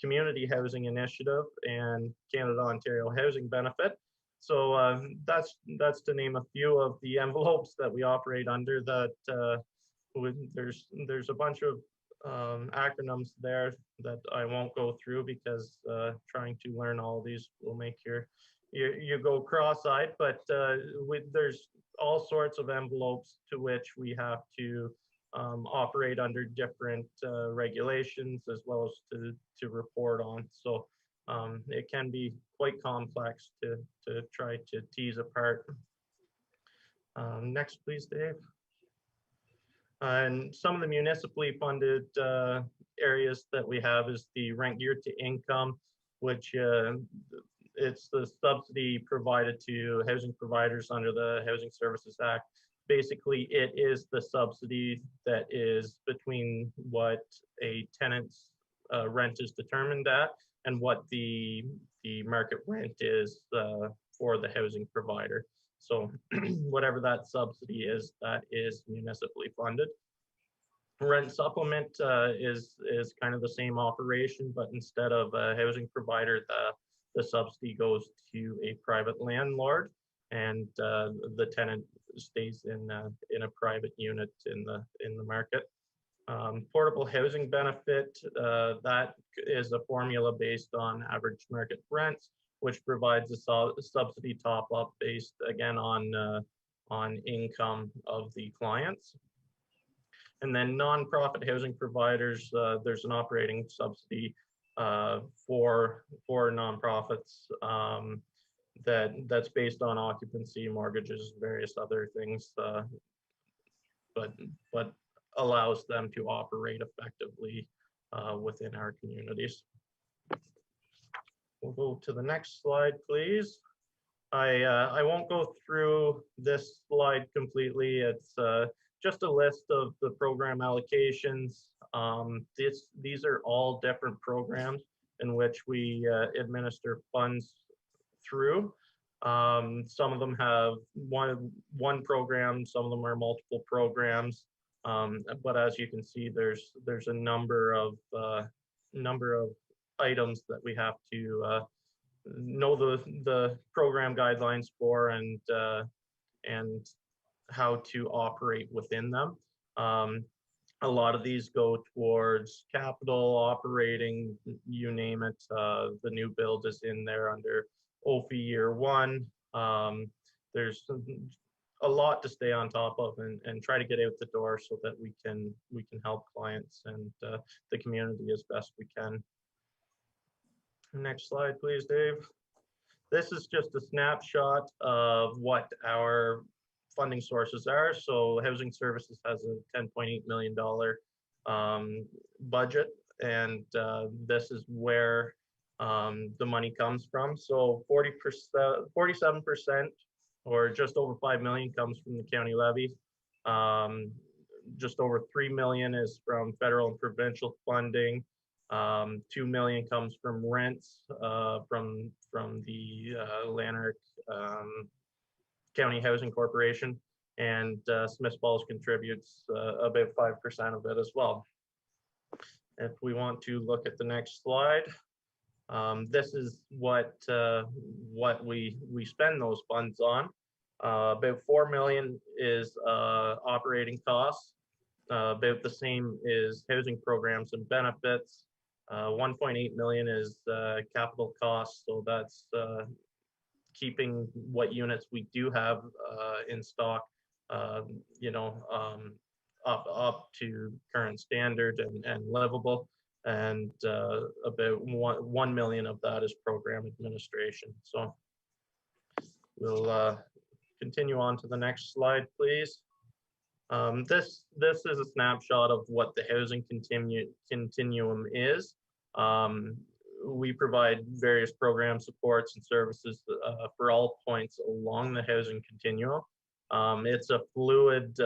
Community Housing Initiative, and Canada-Ontario Housing Benefit. So that's to name a few of the envelopes that we operate under. That there's a bunch of acronyms there that I won't go through because trying to learn all of these will make you go cross-eyed. But there's all sorts of envelopes to which we have to operate under different regulations as well as to report on. So it can be quite complex to try to tease apart. Next, please, Dave. And some of the municipally funded areas that we have is the rent geared to income, which it's the subsidy provided to housing providers under the Housing Services Act. Basically, it is the subsidy that is between what a tenant's rent is determined at and what the market rent is for the housing provider. So whatever that subsidy is, that is municipally funded. Rent supplement is kind of the same operation, but instead of a housing provider, the subsidy goes to a private landlord, and the tenant stays in a private unit in the market. Portable housing benefit, that is a formula based on average market rents, which provides a subsidy top up based again on income of the clients. And then nonprofit housing providers, there's an operating subsidy for nonprofits that's based on occupancy, mortgages, various other things, but allows them to operate effectively within our communities. We'll go to the next slide, please. I won't go through this slide completely. It's just a list of the program allocations. These are all different programs in which we administer funds through. Some of them have one program, some of them are multiple programs. But as you can see, there's a number of items that we have to know the program guidelines for and how to operate within them. A lot of these go towards capital, operating, you name it. The new build is in there under OFI year one. There's a lot to stay on top of and try to get out the door so that we can help clients and the community as best we can. Next slide, please, Dave. This is just a snapshot of what our funding sources are. So Housing Services has a $10.8 million budget, and this is where the money comes from. So 47%, or just over 5 million, comes from the county levy. Just over 3 million is from federal and provincial funding. 2 million comes from rents from the Lanark County Housing Corporation, and Smith Falls contributes about 5% of it as well. If we want to look at the next slide, this is what we spend those funds on. About 4 million is operating costs. About the same is housing programs and benefits. 1.8 million is capital costs, so that's keeping what units we do have in stock, up to current standard and livable. And about 1 million of that is program administration. So we'll continue on to the next slide, please. This is a snapshot of what the housing continuum is. We provide various program supports and services for all points along the housing continuum. It's a fluid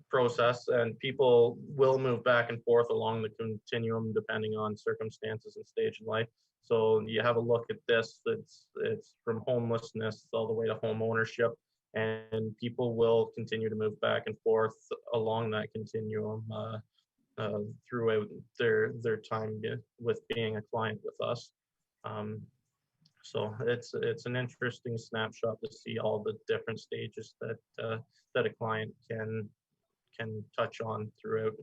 process, and people will move back and forth along the continuum depending on circumstances and stage in life. So you have a look at this, it's from homelessness all the way to home ownership, and people will continue to move back and forth along that continuum throughout their time with being a client with us. So it's an interesting snapshot to see all the different stages that that a client can touch on throughout.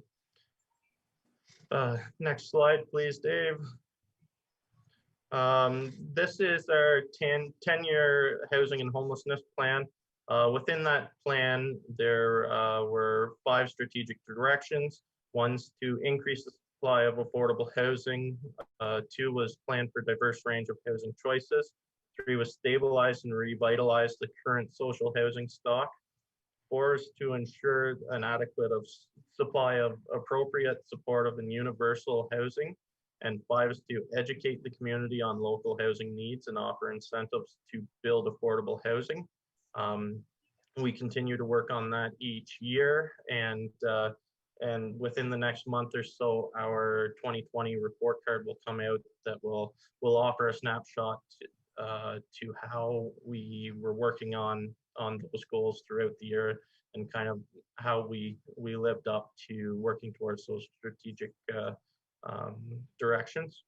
Next slide, please, Dave. This is our 10-year housing and homelessness plan. Within that plan, there were 5 strategic directions. One's to increase the supply of affordable housing. 2 was plan for diverse range of housing choices. 3 was stabilize and revitalize the current social housing stock. 4 is to ensure an adequate supply of appropriate, supportive, and universal housing. And 5 is to educate the community on local housing needs and offer incentives to build affordable housing. We continue to work on that each year, and within the next month or so, our 2020 report card will come out that will offer a snapshot to how we were working on those goals throughout the year, and kind of how we lived up to working towards those strategic directions.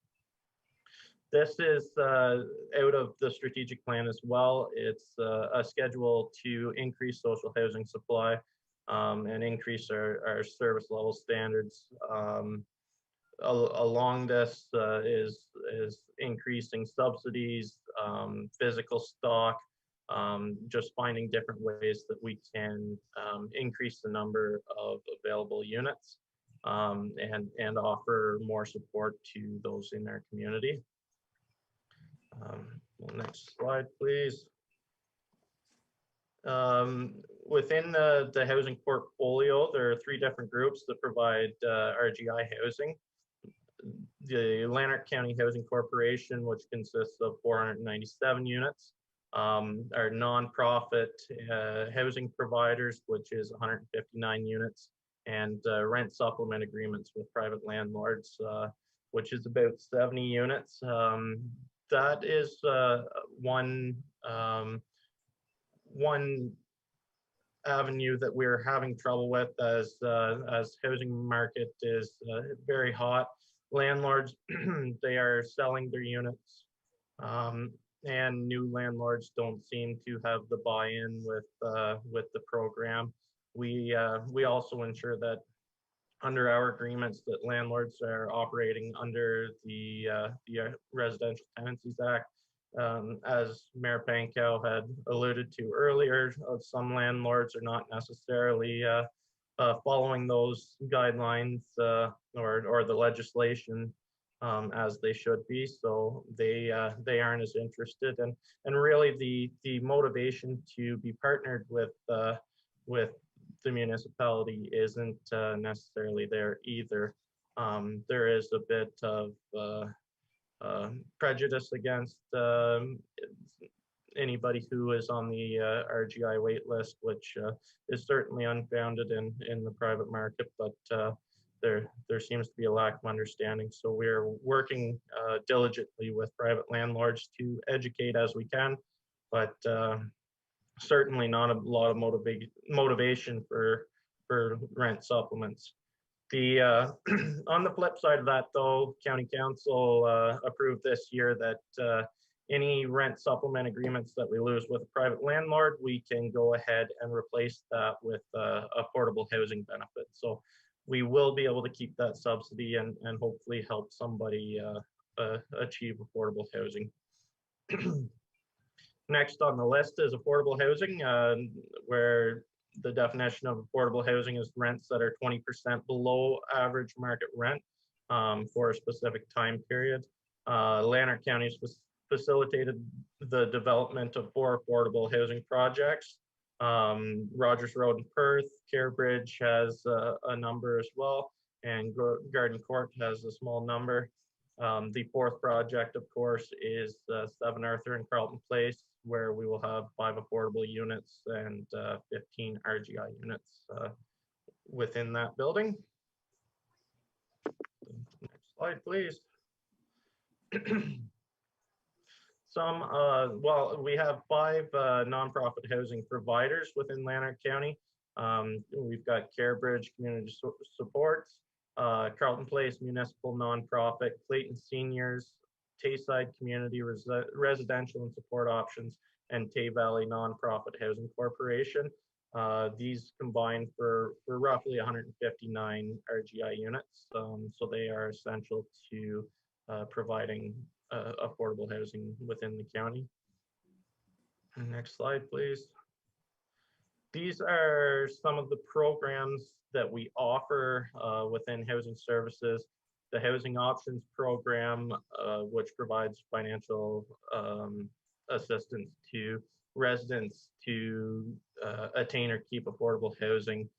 This is out of the strategic plan as well. It's a schedule to increase social housing supply and increase our service level standards. Along this is increasing subsidies, physical stock, just finding different ways that we can increase the number of available units and offer more support to those in our community. Next slide, please. Within the housing portfolio, there are 3 different groups that provide RGI housing. The Lanark County Housing Corporation, which consists of 497 units. Our nonprofit housing providers, which is 159 units, and rent supplement agreements with private landlords, which is about 70 units. That is one avenue that we're having trouble with as housing market is very hot. Landlords, they are selling their units, and new landlords don't seem to have the buy-in with the program. We also ensure that under our agreements that landlords are operating under the Residential Tenancies Act. As Mayor Pankow had alluded to earlier, some landlords are not necessarily following those guidelines or the legislation as they should be, so they aren't as interested. And really the motivation to be partnered with the municipality isn't necessarily there either. There is a bit of prejudice against anybody who is on the RGI wait list, which is certainly unfounded in the private market, but there seems to be a lack of understanding. So we're working diligently with private landlords to educate as we can, but certainly not a lot of motivation for rent supplements. On the flip side of that, though, County Council approved this year that any rent supplement agreements that we lose with a private landlord, we can go ahead and replace that with affordable housing benefits. So we will be able to keep that subsidy and hopefully help somebody achieve affordable housing. Next on the list is affordable housing, where the definition of affordable housing is rents that are 20% below average market rent for a specific time period. Lanark County has facilitated the development of 4 affordable housing projects. Rogers Road in Perth, Carebridge has a number as well, and Garden Court has a small number. The 4th project, of course, is 7 Arthur and Carlton Place, where we will have 5 affordable units and 15 RGI units within that building. Next slide, please. Well, we have 5 nonprofit housing providers within Lanark County. We've got Carebridge Community Supports, Carlton Place Municipal Nonprofit, Clayton Seniors, Tayside Community Residential and Support Options, and Tay Valley Nonprofit Housing Corporation. These combine for roughly 159 RGI units. So they are essential to providing affordable housing within the county. Next slide, please. These are some of the programs that we offer within housing services. The Housing Options Program, which provides financial assistance to residents to attain or keep affordable housing,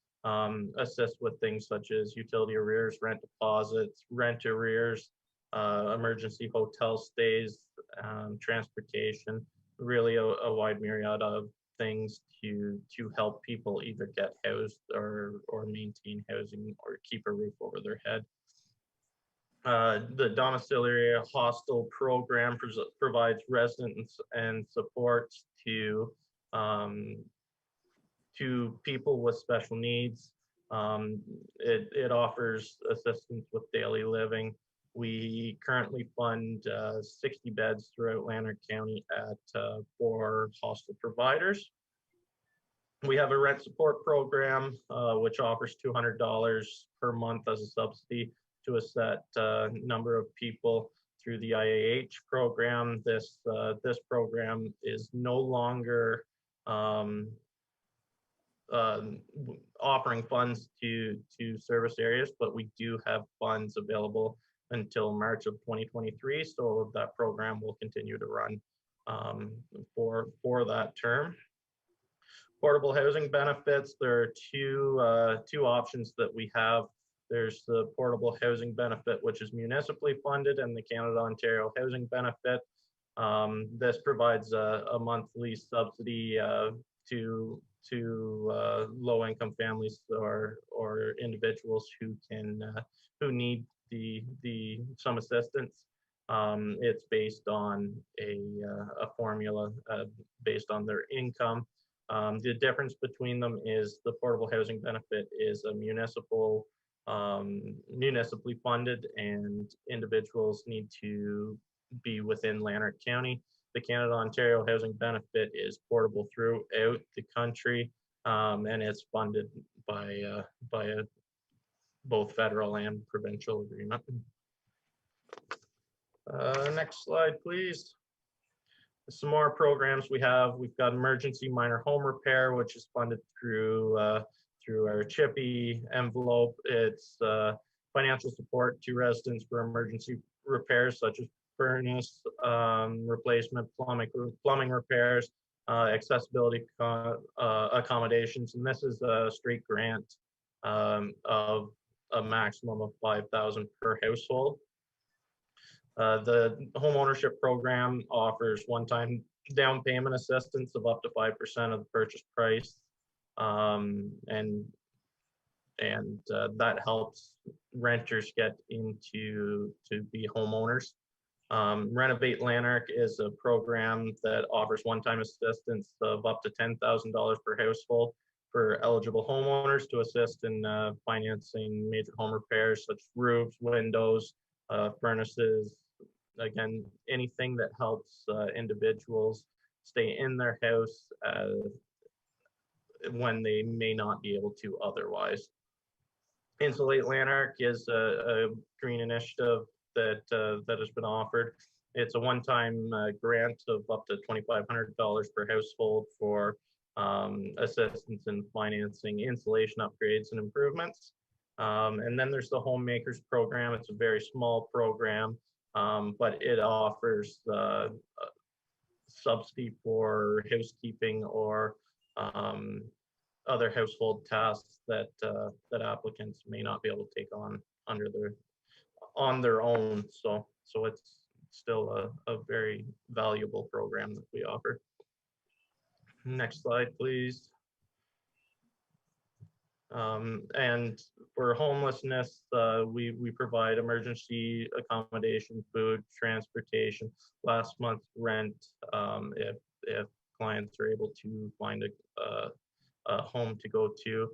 assist with things such as utility arrears, rent deposits, rent arrears, emergency hotel stays, transportation, really a wide myriad of things to help people either get housed or maintain housing or keep a roof over their head. The domiciliary hostel program provides residents and support to people with special needs. It offers assistance with daily living. We currently fund 60 beds throughout Lanark County at 4 hostel providers. We have a rent support program, which offers $200 per month as a subsidy to a set number of people through the IAH program. This program is no longer offering funds to service areas, but we do have funds available until March of 2023. So that program will continue to run for that term. Portable housing benefits, there are two options that we have. There's the portable housing benefit, which is municipally funded, and the Canada-Ontario housing benefit. This provides a monthly subsidy to low-income families or individuals who need some assistance. It's based on a formula based on their income. The difference between them is the portable housing benefit is a municipally funded, and individuals need to be within Lanark County. The Canada-Ontario housing benefit is portable throughout the country, and it's funded by both federal and provincial agreement. Next slide, please. Some more programs we have. We've got emergency minor home repair, which is funded through our CHIPPY envelope. It's financial support to residents for emergency repairs such as furnace replacement, plumbing repairs, accessibility accommodations, and this is a straight grant of a maximum of $5,000 per household. The home ownership program offers one-time down payment assistance of up to 5% of the purchase price, and that helps renters get to be homeowners. Renovate Lanark is a program that offers one-time assistance of up to $10,000 per household for eligible homeowners to assist in financing major home repairs such as roofs, windows, furnaces. Again, anything that helps individuals stay in their house when they may not be able to otherwise. Insulate Lanark is a green initiative that has been offered. It's a one-time grant of up to $2,500 per household for assistance in financing insulation upgrades and improvements. And then there's the Homemakers program. It's a very small program, but it offers subsidy for housekeeping or other household tasks that applicants may not be able to take on their own. So it's still a very valuable program that we offer. Next slide, please. And for homelessness, we provide emergency accommodation, food, transportation, last month's rent, if clients are able to find a home to go to.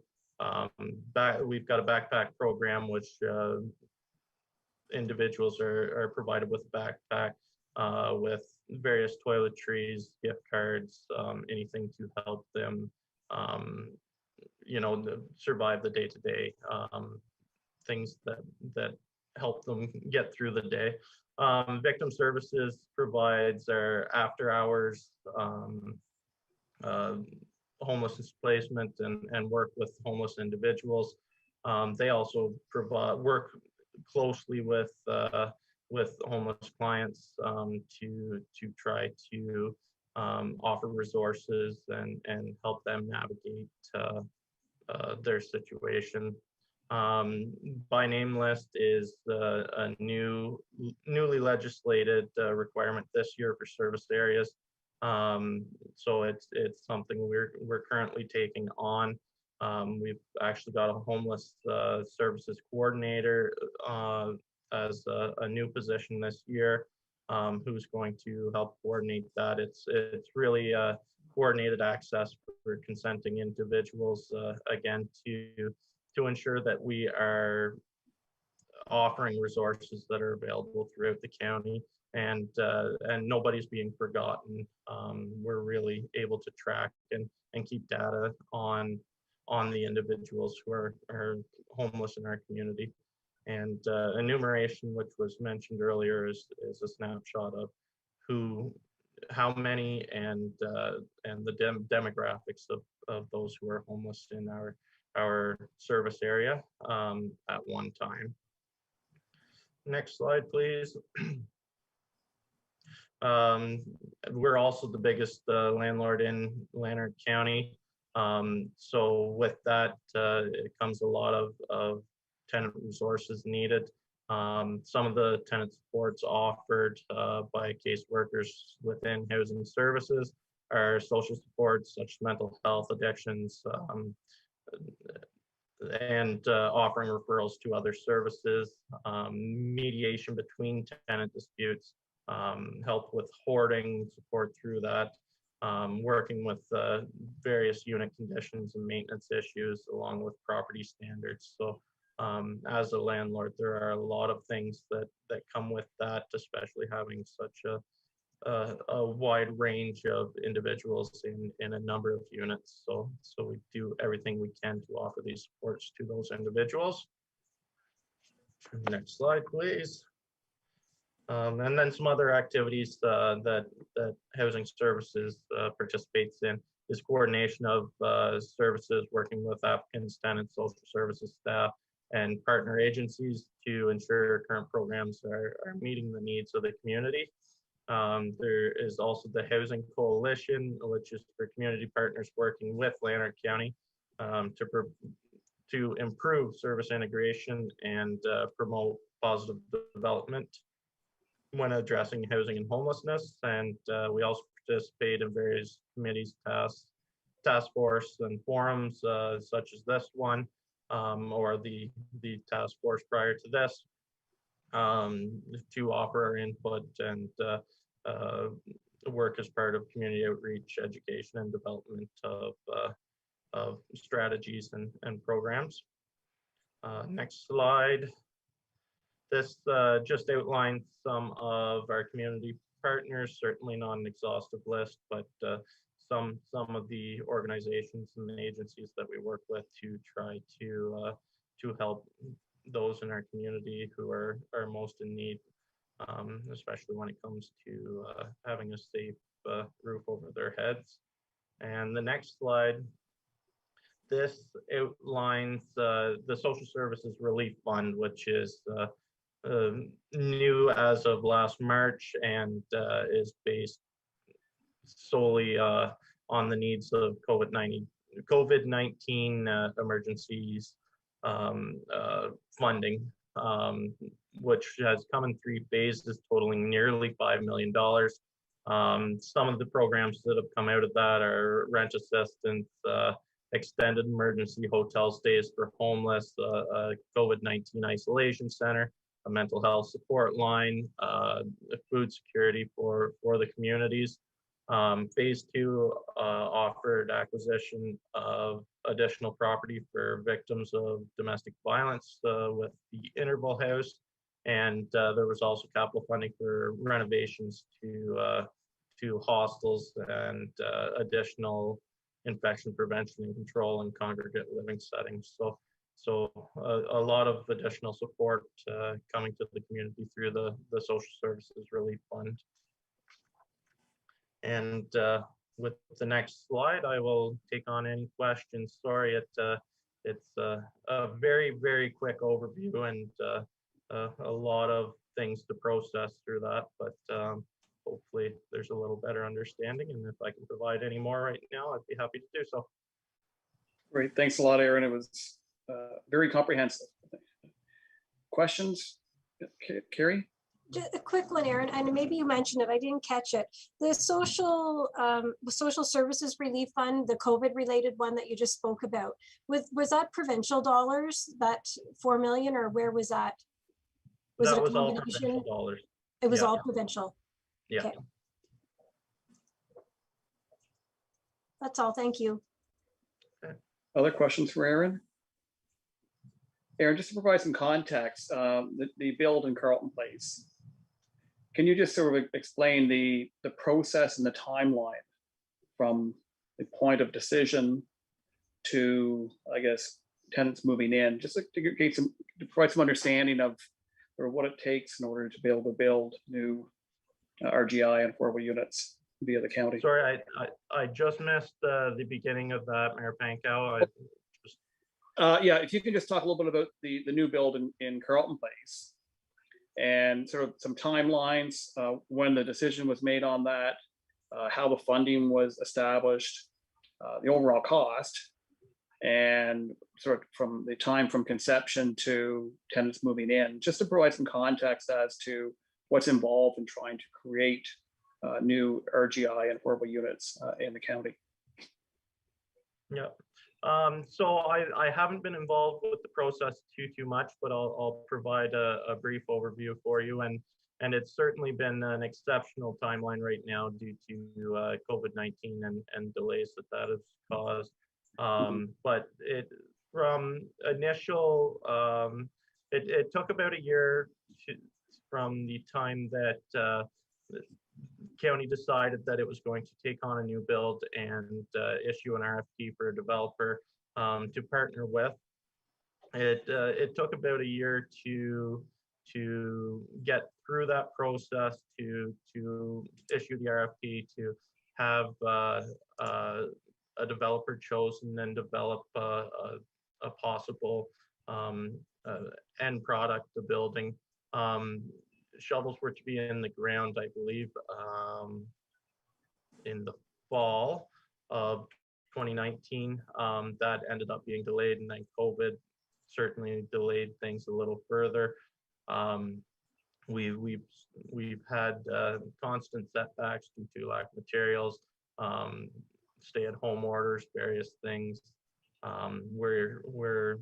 We've got a backpack program, which individuals are provided with a backpack with various toiletries, gift cards, anything to help them, survive the day-to-day things that help them get through the day. Victim Services provides our after hours homelessness placement and work with homeless individuals. They also work closely with homeless clients to try to offer resources and help them navigate their situation. By name list is a newly legislated requirement this year for service areas. So it's something we're currently taking on. We've actually got a homeless services coordinator as a new position this year, who's going to help coordinate that. It's really coordinated access for consenting individuals, again, to ensure that we are offering resources that are available throughout the county, and nobody's being forgotten. We're really able to track and keep data on the individuals who are homeless in our community. And enumeration, which was mentioned earlier, is a snapshot of how many and the demographics of those who are homeless in our service area at one time. Next slide, please. We're also the biggest landlord in Lanark County. So with that, it comes a lot of tenant resources needed. Some of the tenant supports offered by caseworkers within housing services are social supports such as mental health, addictions, and offering referrals to other services, mediation between tenant disputes, help with hoarding, support through that, working with various unit conditions and maintenance issues along with property standards. So as a landlord, there are a lot of things that come with that, especially having such a wide range of individuals in a number of units. So we do everything we can to offer these supports to those individuals. Next slide, please. And then some other activities that housing services participates in is coordination of services, working with applicants, tenants, social services staff, and partner agencies to ensure current programs are meeting the needs of the community. There is also the Housing Coalition, which is for community partners working with Lanark County to improve service integration and promote positive development when addressing housing and homelessness. And we also participate in various committees, task force and forums such as this one, or the task force prior to this, to offer our input and work as part of community outreach, education, and development of strategies and programs. Next slide. This just outlines some of our community partners, certainly not an exhaustive list, but some of the organizations and the agencies that we work with to try to help those in our community who are most in need, especially when it comes to having a safe roof over their heads. And the next slide, this outlines the Social Services Relief Fund, which is new as of last March and is based solely on the needs of COVID-19 emergencies funding, which has come in 3 phases totaling nearly $5 million. Some of the programs that have come out of that are rent assistance, extended emergency hotel stays for homeless, a COVID-19 isolation center, a mental health support line, food security for the communities. Phase 2 offered acquisition of additional property for victims of domestic violence with the interval house. And there was also capital funding for renovations to hostels and additional infection prevention and control in congregate living settings. So a lot of additional support coming to the community through the social services relief fund. And with the next slide, I will take on any questions. Sorry, it's a very, very quick overview and a lot of things to process through that, but hopefully there's a little better understanding. And if I can provide any more right now, I'd be happy to do so. Great, thanks a lot, Aaron. It was very comprehensive. Questions, Carrie? Just a quick one, Aaron, and maybe you mentioned it, I didn't catch it. The social services relief fund, the COVID related one that you just spoke about, was that provincial dollars, that 4 million, or where was that? That it was all combination? provincial dollars. It was Yeah. all provincial. Yeah. Okay. That's all, thank you. Other questions for Aaron? Aaron, just to provide some context, the build in Carleton Place, can you just sort of explain the process and the timeline from the point of decision to, I guess, tenants moving in, just to provide some understanding of or what it takes in order to be able to build new RGI and affordable units via the county? Sorry, I just missed the beginning of that, Mayor Pankow. Yeah, if you can just talk a little bit about the new build in Carleton Place and sort of some timelines, when the decision was made on that, how the funding was established, the overall cost, and sort of from the time from conception to tenants moving in, just to provide some context as to what's involved in trying to create new RGI and affordable units in the county. Yeah. So I haven't been involved with the process too much, but I'll provide a brief overview for you. And it's certainly been an exceptional timeline right now due to COVID-19 and delays that has caused. But from initial, it took about a year from the time that the county decided that it was going to take on a new build and issue an RFP for a developer to partner with. It took about a year to get through that process, to issue the RFP, to have a developer chosen and develop a possible end product, the building. Shovels were to be in the ground, I believe, in the fall of 2019. That ended up being delayed, and then COVID certainly delayed things a little further. We've had constant setbacks due to lack of materials, stay-at-home orders, various things. We're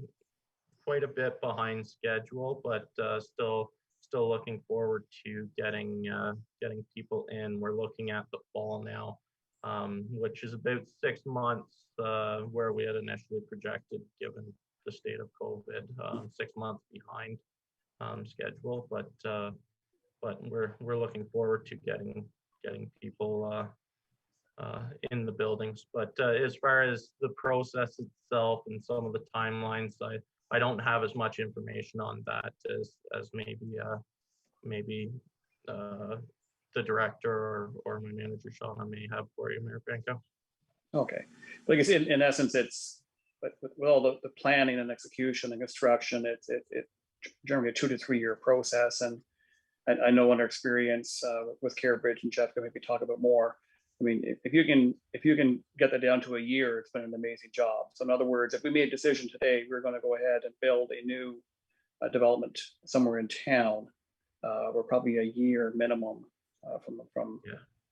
quite a bit behind schedule, but still looking forward to getting people in. We're looking at the fall now, which is about 6 months where we had initially projected, given the state of COVID, 6 months behind schedule. But we're looking forward to getting people in the buildings. But as far as the process itself and some of the timelines, I don't have as much information on that as maybe the director or my manager Shauna may have for you, Mayor Pankow. Okay, but I guess in essence, it's with all the planning and execution and construction, it's generally a 2 to 3 year process. And I know under experience with Carabridge, and Jeff can maybe talk about more. I mean, if you can get that down to a year, it's been an amazing job. So in other words, if we made a decision today, we're going to go ahead and build a new development somewhere in town, we're probably a year minimum from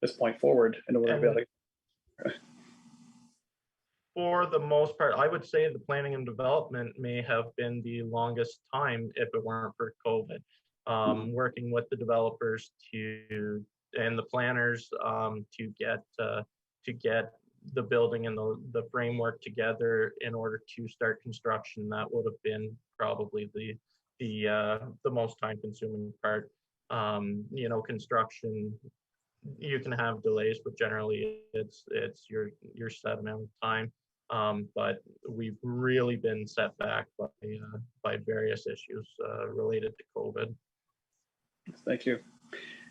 this point forward in order to be able to. For the most part, I would say the planning and development may have been the longest time if it weren't for COVID. Working with the developers and the planners to get the building and the framework together in order to start construction. That would have been probably the most time consuming part. You know, construction, you can have delays, but generally it's your set amount of time. But we've really been set back by various issues related to COVID. Thank you.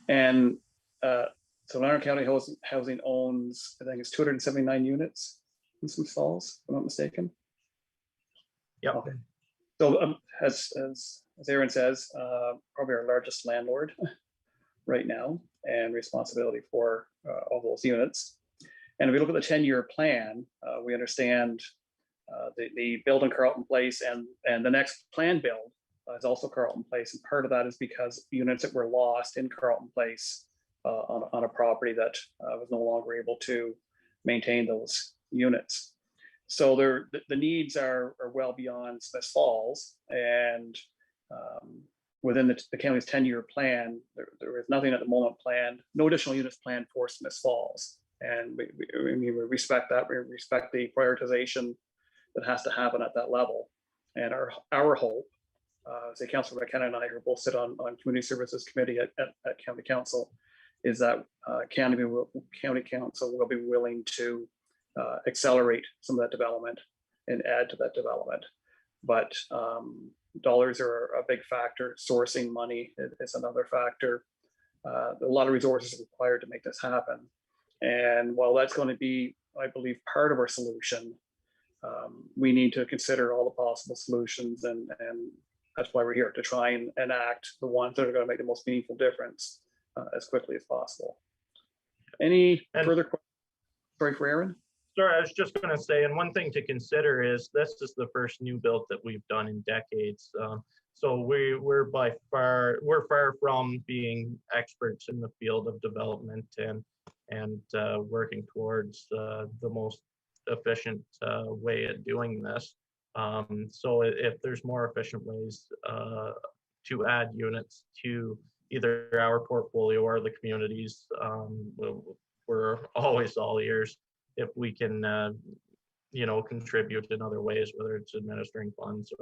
And so Larner County Housing owns, I think it's 279 units in Smith Falls, if I'm not mistaken. Yeah. Okay. So as Aaron says, probably our largest landlord right now, and responsibility for all those units. And if we look at the 10-year plan, we understand the build in Carlton Place and the next plan build is also Carlton Place. And part of that is because units that were lost in Carlton Place on a property that was no longer able to maintain those units. So the needs are well beyond Smith Falls, and within the county's 10-year plan, there is nothing at the moment planned, no additional units planned for Smith Falls. And we respect that. We respect the prioritization that has to happen at that level. And our hope, say Councilor McKenna and I, who both sit on Community Services Committee at County Council, is that County Council will be willing to accelerate some of that development and add to that development. But dollars are a big factor. Sourcing money is another factor. A lot of resources are required to make this happen. And while that's going to be, I believe, part of our solution, we need to consider all the possible solutions, and that's why we're here, to try and enact the ones that are going to make the most meaningful difference as quickly as possible. Any further questions? Sorry, for Aaron? Sorry, I was just going to say, and one thing to consider is this is the first new build that we've done in decades. So we're far from being experts in the field of development and working towards the most efficient way at doing this. So if there's more efficient ways to add units to either our portfolio or the communities, we're always all ears. If we can, contribute in other ways, whether it's administering funds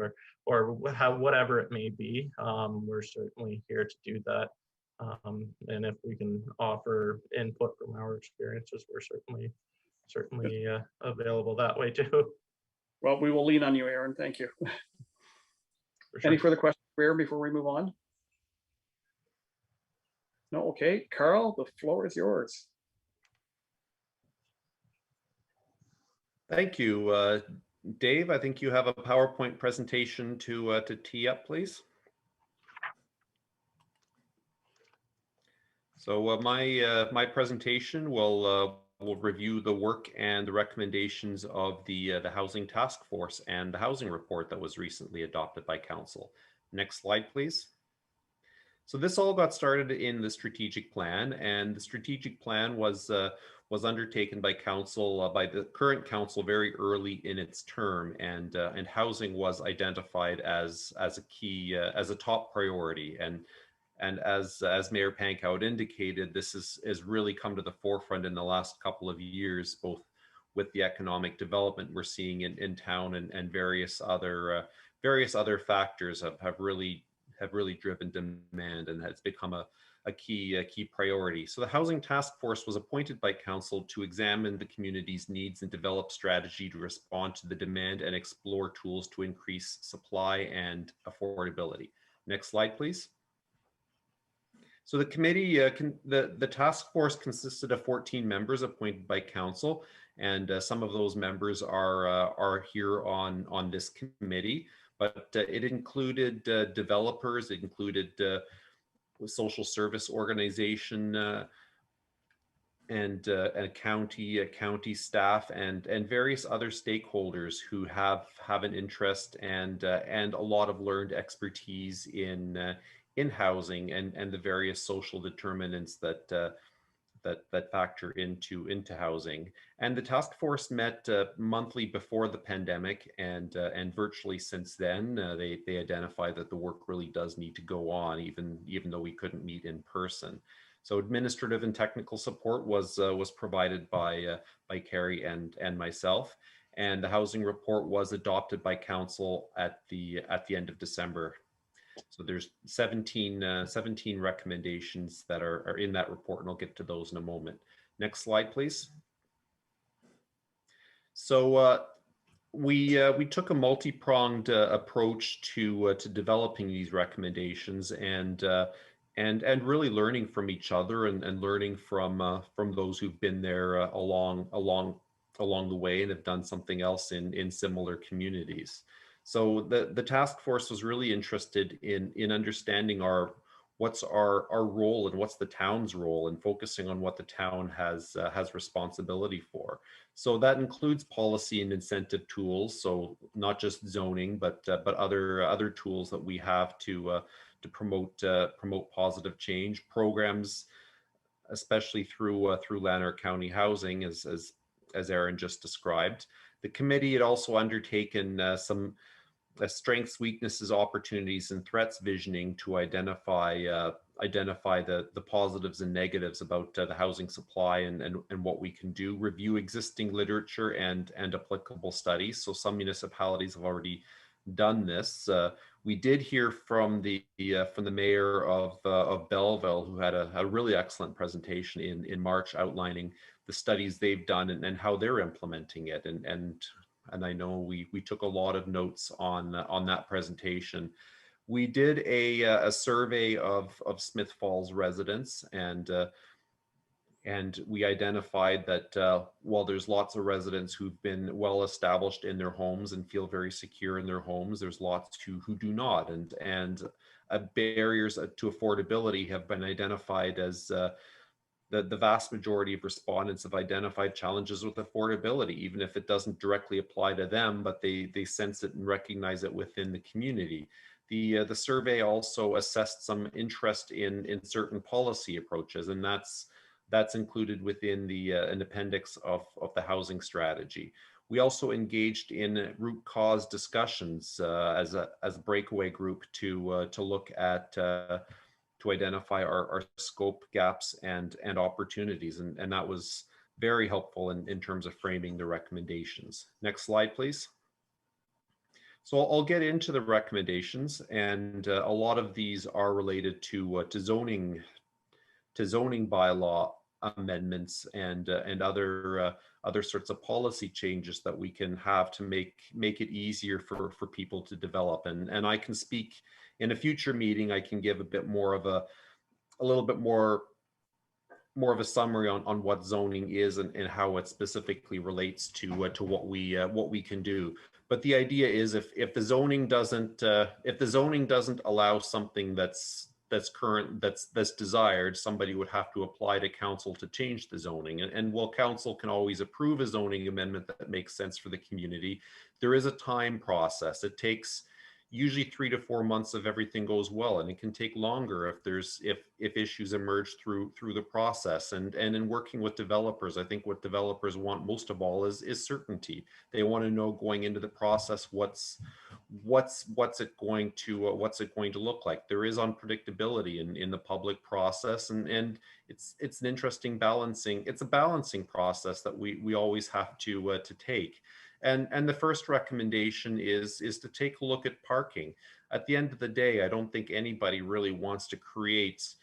or whatever it may be, we're certainly here to do that. And if we can offer input from our experiences, we're certainly available that way too. Well, we will lean on you, Aaron. Thank you. For sure. Any further questions for Aaron before we move on? No, okay. Carl, the floor is yours. Thank you. Dave, I think you have a PowerPoint presentation to tee up, please. So my presentation will review the work and the recommendations of the Housing Task Force and the housing report that was recently adopted by Council. Next slide, please. So this all got started in the strategic plan, and the strategic plan was undertaken by Council, by the current Council, very early in its term, and housing was identified as a key, as a top priority. And as Mayor Pankow indicated, this has really come to the forefront in the last couple of years, both with the economic development we're seeing in town and various other factors have really driven demand, and has become a key priority. So the Housing Task Force was appointed by Council to examine the community's needs and develop strategy to respond to the demand and explore tools to increase supply and affordability. Next slide, please. So the committee, the task force consisted of 14 members appointed by Council, and some of those members are here on this committee. But it included developers, it included social service organization and a county staff and various other stakeholders who have an interest and a lot of learned expertise in housing and the various social determinants that that factor into housing. And the task force met monthly before the pandemic, and virtually since then. They identified that the work really does need to go on, even though we couldn't meet in person. So administrative and technical support was provided by Carrie and myself, and the housing report was adopted by council at the end of December. So there's 17 recommendations that are in that report, and I'll get to those in a moment. Next slide, please. So we took a multi-pronged approach to developing these recommendations, and really learning from each other, and learning from those who've been there along the way and have done something else in similar communities. So the task force was really interested in understanding what's our role and what's the town's role, and focusing on what the town has responsibility for. So that includes policy and incentive tools. So not just zoning, but other tools that we have to promote positive change programs, especially through Lanark County Housing, as Aaron just described. The committee had also undertaken some strengths, weaknesses, opportunities, and threats visioning to identify the positives and negatives about the housing supply, and what we can do. Review existing literature and applicable studies. So some municipalities have already done this. We did hear from the mayor of Belleville, who had a really excellent presentation in March, outlining the studies they've done and how they're implementing it. And I know we took a lot of notes on that presentation. We did a survey of Smith Falls residents, and we identified that while there's lots of residents who've been well established in their homes and feel very secure in their homes, there's lots who do not, and barriers to affordability have been identified as the vast majority of respondents have identified challenges with affordability, even if it doesn't directly apply to them, but they sense it and recognize it within the community. The survey also assessed some interest in certain policy approaches, and that's included within an appendix of the housing strategy. We also engaged in root cause discussions as a breakaway group to look at to identify our scope gaps and opportunities. And that was very helpful in terms of framing the recommendations. Next slide, please. So I'll get into the recommendations, and a lot of these are related to zoning bylaw amendments and other sorts of policy changes that we can have to make it easier for people to develop. And I can speak in a future meeting. I can give a bit more of a little bit more of a summary on what zoning is and how it specifically relates to what we can do. But the idea is, if the zoning doesn't allow something that's desired, somebody would have to apply to council to change the zoning. And while council can always approve a zoning amendment that makes sense for the community, there is a time process. It takes usually 3 to 4 months if everything goes well, and it can take longer if issues emerge through the process. And in working with developers, I think what developers want most of all is certainty. They want to know going into the process what's it going to look like. There is unpredictability in the public process, and it's an interesting balancing. It's a balancing process that we always have to take. And the first recommendation is to take a look at parking. At the end of the day, I don't think anybody really wants to create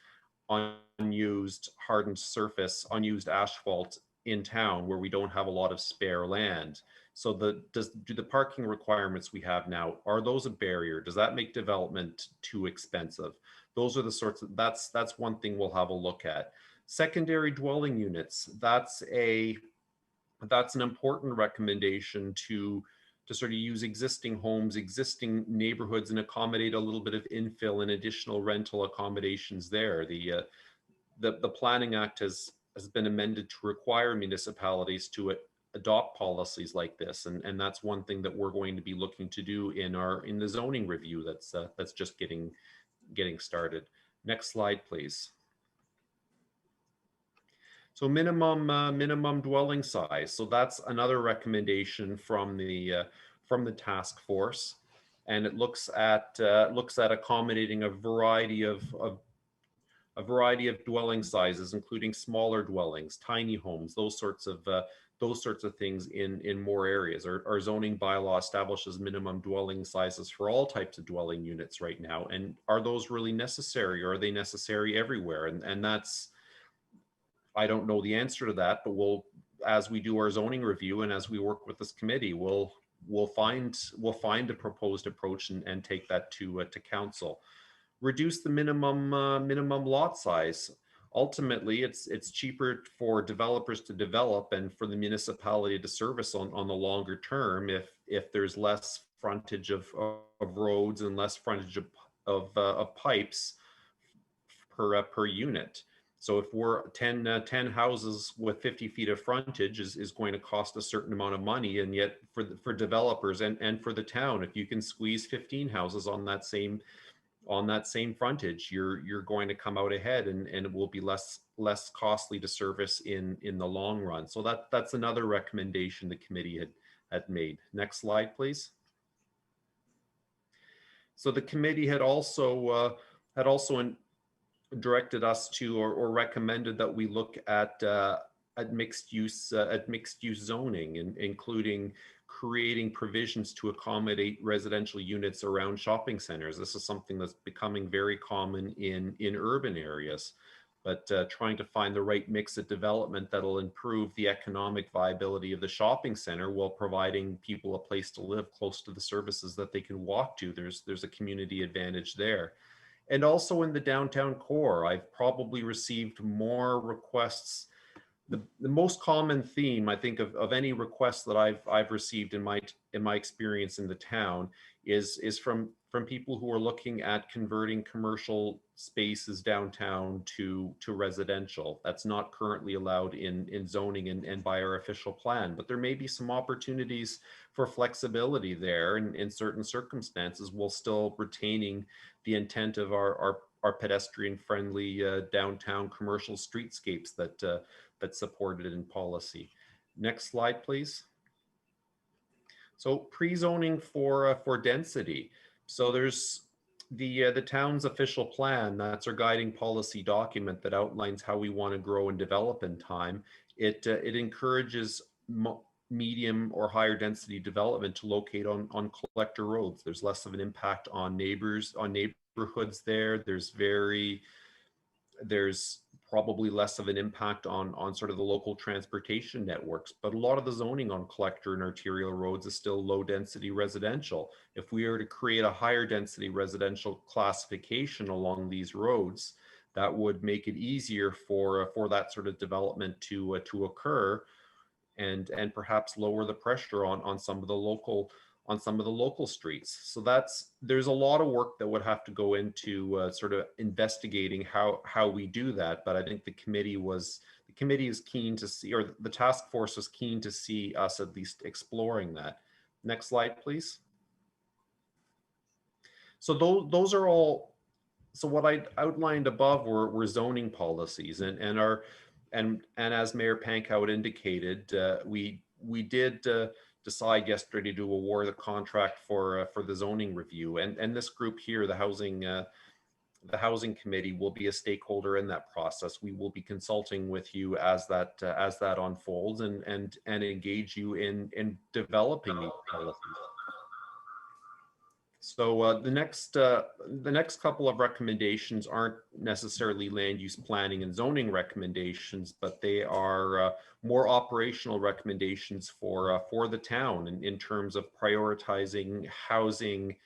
unused hardened surface, unused asphalt in town where we don't have a lot of spare land. So do the parking requirements we have now, are those a barrier? Does that make development too expensive? Those are the sorts of, that's one thing we'll have a look at. Secondary dwelling units, that's an important recommendation to sort of use existing homes, existing neighborhoods, and accommodate a little bit of infill and additional rental accommodations there. The Planning Act has been amended to require municipalities to adopt policies like this, and that's one thing that we're going to be looking to do in the zoning review that's just getting started. Next slide, please. So minimum dwelling size. So that's another recommendation from the task force, and it looks at accommodating a variety of dwelling sizes, including smaller dwellings, tiny homes, those sorts of things in more areas. Our zoning bylaw establishes minimum dwelling sizes for all types of dwelling units right now. And are those really necessary, or are they necessary everywhere? And that's, I don't know the answer to that, but as we do our zoning review and as we work with this committee, we'll find a proposed approach and take that to council. Reduce the minimum lot size. Ultimately, it's cheaper for developers to develop and for the municipality to service on the longer term if there's less frontage of roads and less frontage of pipes per unit. So if we're 10 houses with 50 feet of frontage is going to cost a certain amount of money, and yet for developers and for the town, if you can squeeze 15 houses on that same frontage, you're going to come out ahead, and it will be less costly to service in the long run. So that's another recommendation the committee had made. Next slide, please. So the committee had also directed us to, or recommended that we look at mixed use zoning, including creating provisions to accommodate residential units around shopping centers. This is something that's becoming very common in urban areas, but trying to find the right mix of development that'll improve the economic viability of the shopping center while providing people a place to live close to the services that they can walk to. There's a community advantage there. And also in the downtown core, I've probably received more requests. The most common theme, I think, of any request that I've received in my experience in the town is from people who are looking at converting commercial spaces downtown to residential. That's not currently allowed in zoning and by our official plan, but there may be some opportunities for flexibility there in certain circumstances, while still retaining the intent of our pedestrian-friendly downtown commercial streetscapes that's supported in policy. Next slide, please. So pre-zoning for density. So there's the town's official plan. That's our guiding policy document that outlines how we want to grow and develop in time. It encourages medium or higher density development to locate on collector roads. There's less of an impact on neighborhoods there. There's probably less of an impact on sort of the local transportation networks, but a lot of the zoning on collector and arterial roads is still low density residential. If we were to create a higher density residential classification along these roads, that would make it easier for that sort of development to occur, and perhaps lower the pressure on some of the local streets. So there's a lot of work that would have to go into sort of investigating how we do that. But I think the committee is keen to see, or the task force was keen to see us at least exploring that. Next slide, please. So those are all. So what I outlined above were zoning policies, and as Mayor Pankow indicated, we did decide yesterday to award the contract for the zoning review, and this group here, the housing committee, will be a stakeholder in that process. We will be consulting with you as that unfolds, and engage you in developing these policies. So the next couple of recommendations aren't necessarily land use planning and zoning recommendations, but they are more operational recommendations for the town in terms of prioritizing housing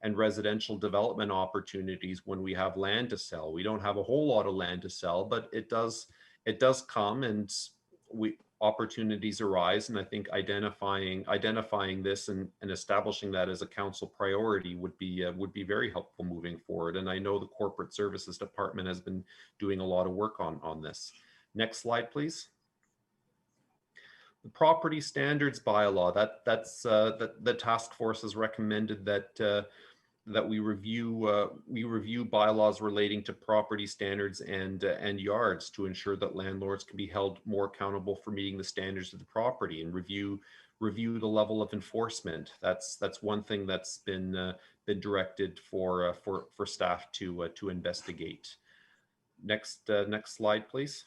and residential development opportunities when we have land to sell. We don't have a whole lot of land to sell, but it does come, and opportunities arise, and I think identifying this and establishing that as a council priority would be very helpful moving forward. And I know the corporate services department has been doing a lot of work on this. Next slide, please. The property standards bylaw, that's the task force has recommended that we review bylaws relating to property standards and yards to ensure that landlords can be held more accountable for meeting the standards of the property, and review the level of enforcement. That's one thing that's been directed for staff to investigate. Next slide, please.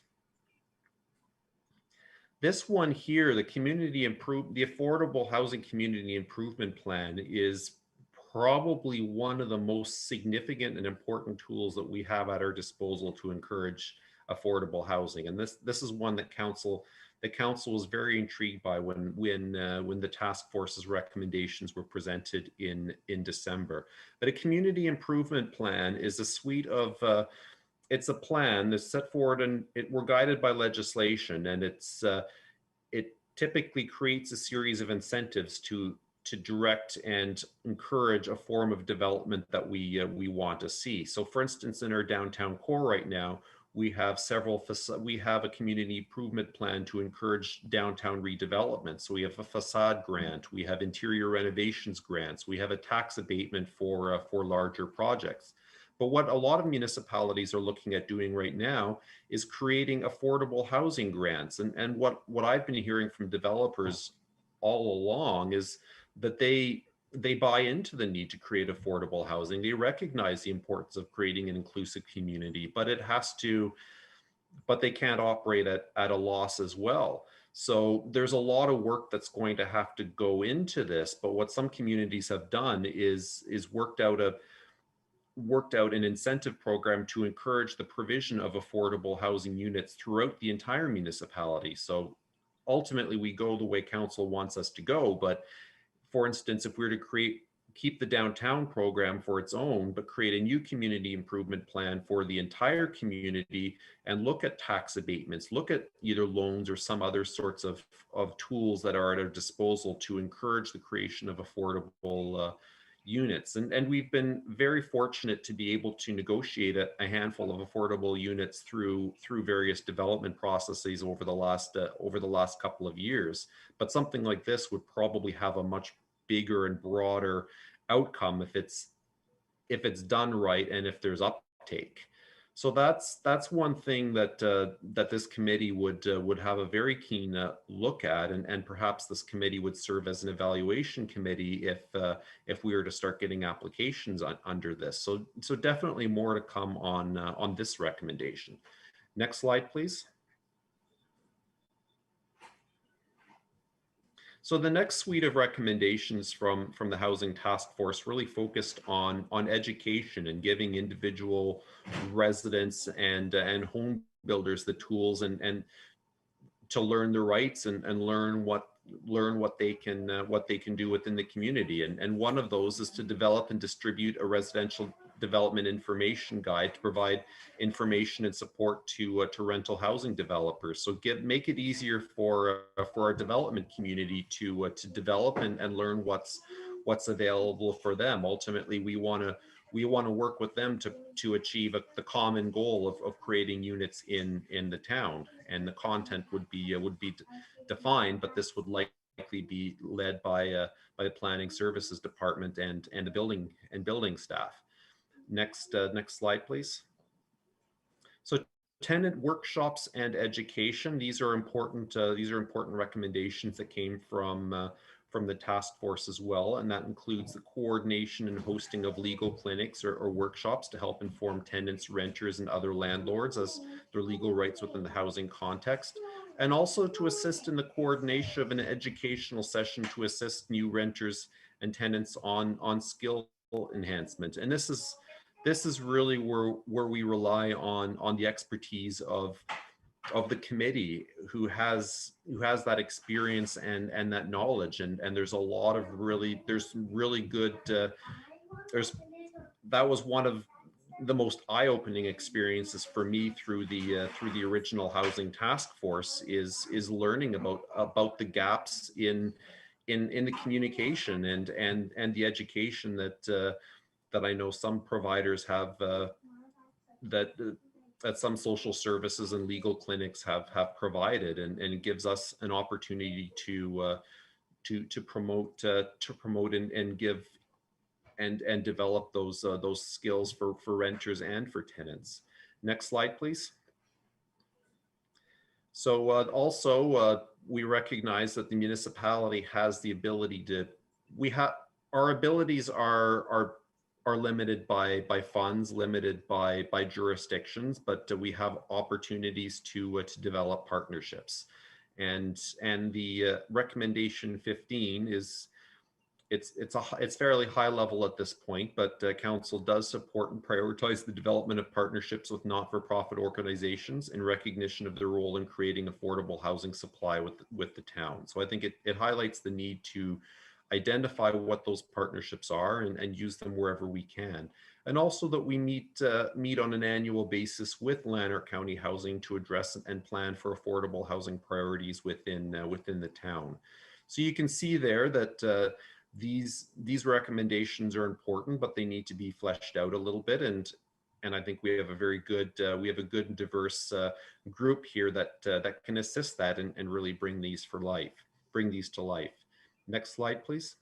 This one here, the affordable housing community improvement plan, is probably one of the most significant and important tools that we have at our disposal to encourage affordable housing. And this is one that the council was very intrigued by when the task force's recommendations were presented in December. But a community improvement plan is a suite of it's a plan that's set forward, and we're guided by legislation, and it typically creates a series of incentives to direct and encourage a form of development that we want to see. So, for instance, in our downtown core right now, we have a community improvement plan to encourage downtown redevelopment. So we have a facade grant, we have interior renovations grants, we have a tax abatement for larger projects. But what a lot of municipalities are looking at doing right now is creating affordable housing grants. And what I've been hearing from developers all along is that they buy into the need to create affordable housing. They recognize the importance of creating an inclusive community, but they can't operate at a loss as well. So there's a lot of work that's going to have to go into this. But what some communities have done is worked out an incentive program to encourage the provision of affordable housing units throughout the entire municipality. So ultimately we go the way council wants us to go. But for instance, if we were to keep the downtown program for its own, but create a new community improvement plan for the entire community and look at tax abatements, look at either loans or some other sorts of tools that are at our disposal to encourage the creation of affordable units. And we've been very fortunate to be able to negotiate a handful of affordable units through various development processes over the last couple of years. But something like this would probably have a much bigger and broader outcome if it's done right and if there's uptake. So that's one thing that this committee would have a very keen look at, and perhaps this committee would serve as an evaluation committee if we were to start getting applications under this. So definitely more to come on this recommendation. Next slide, please. So the next suite of recommendations from the Housing Task Force really focused on education and giving individual residents and home builders the tools and to learn their rights and learn what they can do within the community. And one of those is to develop and distribute a residential development information guide to provide information and support to rental housing developers. So make it easier for our development community to develop and learn what's available for them. Ultimately, we want to work with them to achieve the common goal of creating units in the town. And the content would be defined, but this would likely be led by the planning services department and the building staff. Next slide, please. So tenant workshops and education. These are important recommendations that came from the task force as well, and that includes the coordination and hosting of legal clinics or workshops to help inform tenants, renters, and other landlords as their legal rights within the housing context, and also to assist in the coordination of an educational session to assist new renters and tenants on skill enhancement. And this is really where we rely on the expertise of the committee who has that experience and that knowledge, and there's a lot of really good that was one of the most eye-opening experiences for me through the original Housing Task Force is learning about the gaps in the communication and the education that I know some providers have that some social services and legal clinics have provided, and it gives us an opportunity to promote and give and develop those skills for renters and for tenants. Next slide, please. So also we recognize that the municipality has the ability to, our abilities are limited by funds, limited by jurisdictions, but we have opportunities to develop partnerships. And the recommendation 15 is, it's fairly high level at this point, but council does support and prioritize the development of partnerships with not-for-profit organizations in recognition of their role in creating affordable housing supply with the town. So I think it highlights the need to identify what those partnerships are and use them wherever we can. And also that we meet on an annual basis with Lanark County Housing to address and plan for affordable housing priorities within the town. So you can see there that these recommendations are important, but they need to be fleshed out a little bit. And I think we have a very good, and diverse group here that can assist that and really bring these to life. Next slide, please.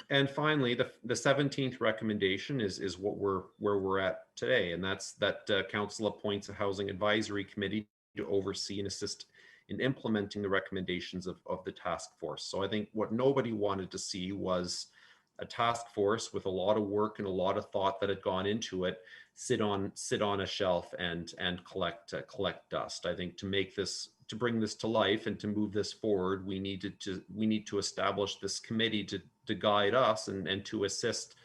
And finally, the 17th recommendation is where we're at today, and that's that council appoints a housing advisory committee to oversee and assist in implementing the recommendations of the task force. So I think what nobody wanted to see was a task force with a lot of work and a lot of thought that had gone into it sit on a shelf and collect dust. I think to bring this to life and to move this forward, we need to establish this committee to guide us and to assist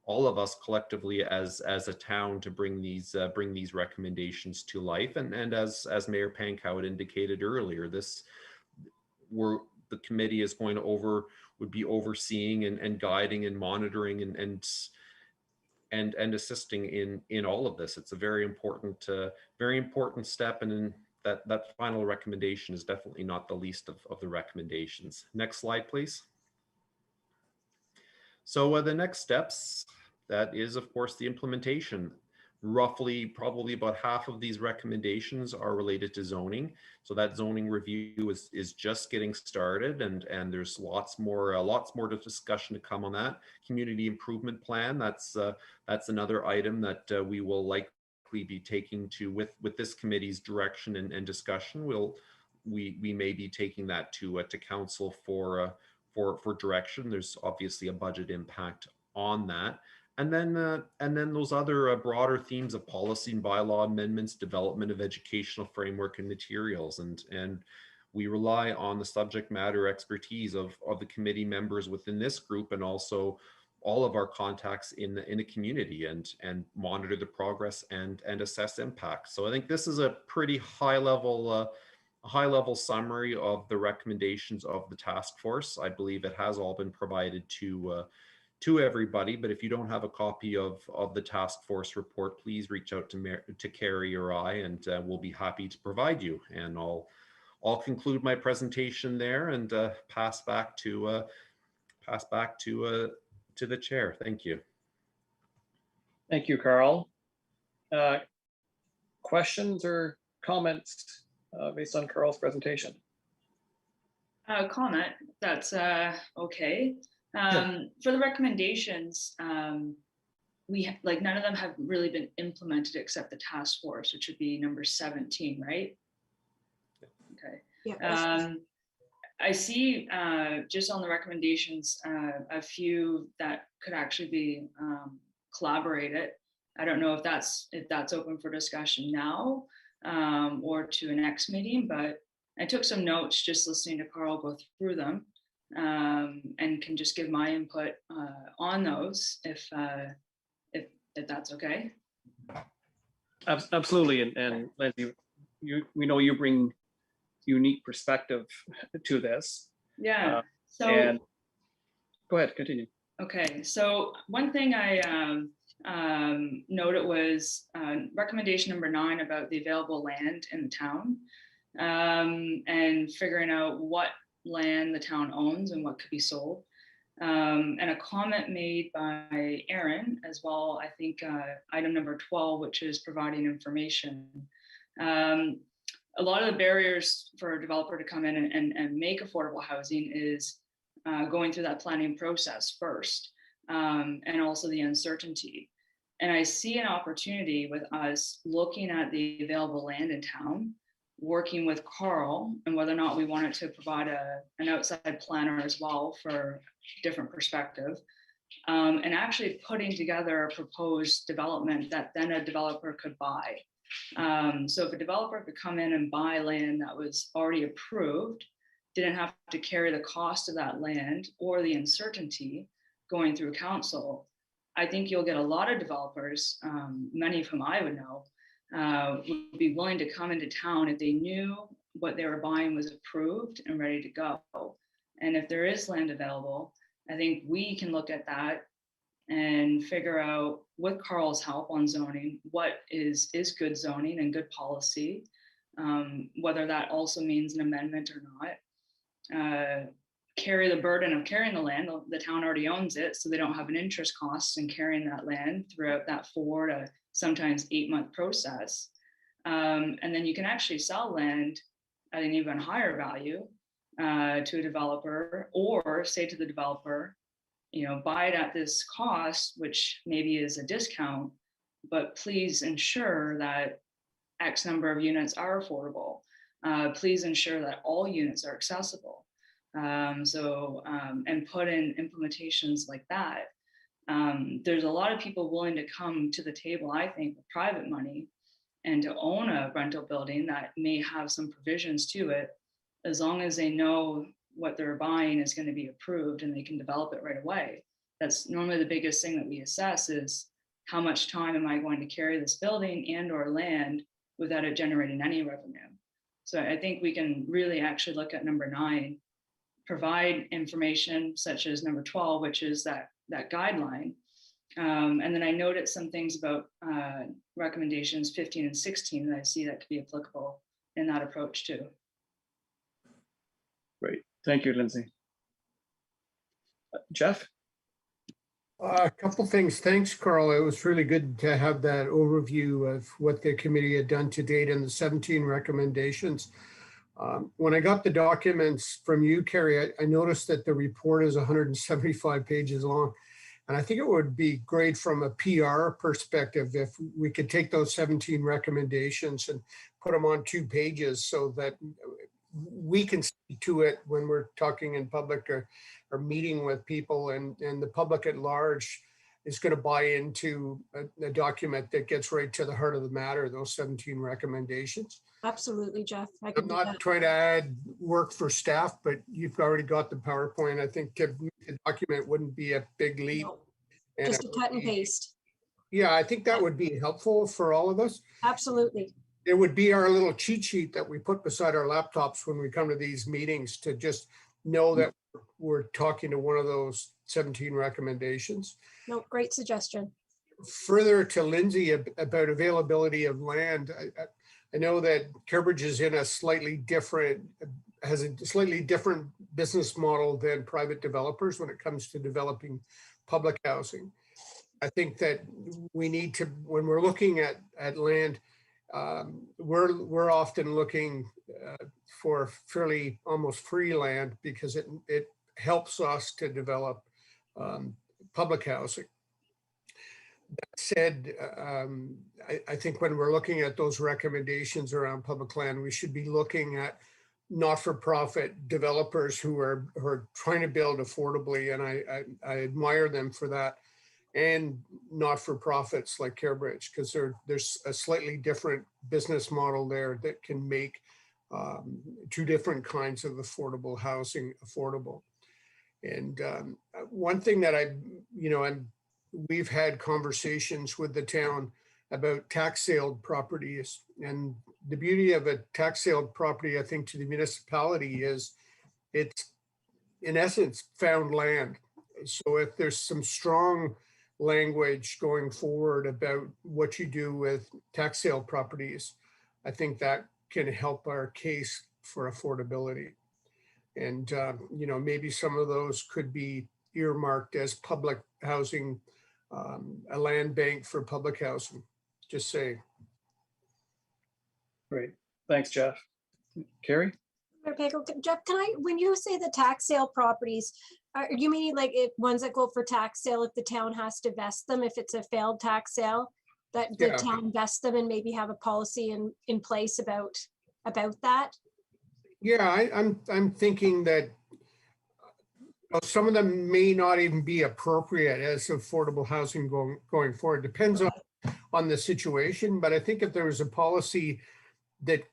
all of us collectively as a town to bring these recommendations to life. And as Mayor Pankow had indicated earlier, the committee is going to would be overseeing and guiding and monitoring and assisting in all of this. It's a very important step, and that final recommendation is definitely not the least of the recommendations. Next slide, please. So the next steps, that is, of course, the implementation. Roughly, probably about half of these recommendations are related to zoning. So that zoning review is just getting started, and there's lots more discussion to come on that. Community improvement plan, that's another item that we will likely be taking to with this committee's direction and discussion. We may be taking that to council for direction. There's obviously a budget impact on that. And then those other broader themes of policy and bylaw amendments, development of educational framework and materials. And we rely on the subject matter expertise of the committee members within this group, and also all of our contacts in the community, and monitor the progress and assess impact. So I think this is a pretty high level summary of the recommendations of the task force. I believe it has all been provided to everybody, but if you don't have a copy of the task force report, please reach out to Carrie or I, and we'll be happy to provide you. And I'll conclude my presentation there and pass back to the chair. Thank you. Thank you, Carl. Questions or comments based on Carl's presentation? Comment, that's okay. For the recommendations, none of them have really been implemented except the task force, which would be number 17, right? Okay. Yeah. I see just on the recommendations, a few that could actually be collaborated. I don't know if that's open for discussion now or to a next meeting, but I took some notes just listening to Carl go through them, and can just give my input on those if that's okay. Absolutely, and Lindsay, we know you bring unique perspective to this. Yeah. So and go ahead, continue. Okay, so one thing I noted was recommendation number 9 about the available land in the town, and figuring out what land the town owns and what could be sold. And a comment made by Aaron as well, I think item number 12, which is providing information. A lot of the barriers for a developer to come in and make affordable housing is going through that planning process first. and also the uncertainty. And I see an opportunity with us looking at the available land in town, working with Carl, and whether or not we wanted to provide an outside planner as well for different perspective, and actually putting together a proposed development that then a developer could buy. So if a developer could come in and buy land that was already approved, didn't have to carry the cost of that land or the uncertainty going through council, I think you'll get a lot of developers, many of whom I would know, would be willing to come into town if they knew what they were buying was approved and ready to go. And if there is land available, I think we can look at that and figure out, with Carl's help on zoning, what is good zoning and good policy, whether that also means an amendment or not. Carry the burden of carrying the land. The town already owns it, so they don't have an interest cost in carrying that land throughout that 4 to sometimes 8-month process. And then you can actually sell land at an even higher value to a developer, or say to the developer, buy it at this cost, which maybe is a discount, but please ensure that X number of units are affordable. Please ensure that all units are accessible. And put in implementations like that. There's a lot of people willing to come to the table, I think, with private money and to own a rental building that may have some provisions to it, as long as they know what they're buying is going to be approved and they can develop it right away. That's normally the biggest thing that we assess is, how much time am I going to carry this building and or land without it generating any revenue? So I think we can really actually look at number 9, provide information such as number 12, which is that guideline. And then I noted some things about recommendations 15 and 16 that I see that could be applicable in that approach too. Great. Thank you, Lindsay. Jeff? A couple things. Thanks, Carl. It was really good to have that overview of what the committee had done to date and the 17 recommendations. When I got the documents from you, Carrie, I noticed that the report is 175 pages long. And I think it would be great from a PR perspective if we could take those 17 recommendations and put them on 2 pages so that we can speak to it when we're talking in public or meeting with people, and the public at large is going to buy into a document that gets right to the heart of the matter, those 17 recommendations. Absolutely, Jeff. I'm not trying to add work for staff, but you've already got the PowerPoint. I think the document wouldn't be a big leap. No, just a cut and paste. Yeah, I think that would be helpful for all of us. Absolutely. It would be our little cheat sheet that we put beside our laptops when we come to these meetings, to just know that we're talking to one of those 17 recommendations. No, great suggestion. Further to Lindsay about availability of land, I know that Cambridge is in has a slightly different business model than private developers when it comes to developing public housing. I think that we need to, when we're looking at land, we're often looking for fairly almost free land because it helps us to develop public housing. That said, I think when we're looking at those recommendations around public land, we should be looking at not-for-profit developers who are trying to build affordably, and I admire them for that, and not-for-profits like Cambridge, because there's a slightly different business model there that can make 2 different kinds of affordable housing affordable. And one thing that we've had conversations with the town about tax sale properties, and the beauty of a tax sale property, I think, to the municipality is it's in essence found land. So if there's some strong language going forward about what you do with tax sale properties, I think that can help our case for affordability. And maybe some of those could be earmarked as public housing, a land bank for public housing. Just say. Great. Thanks, Jeff. Carrie? Jeff, when you say the tax sale properties, You mean like if ones that go for tax sale, if the town has to vest them, if it's a failed tax sale, that the Yeah. town vests them and maybe have a policy in place about that? Yeah, I'm thinking that some of them may not even be appropriate as affordable housing going forward. Depends on the situation, but I think if there was a policy that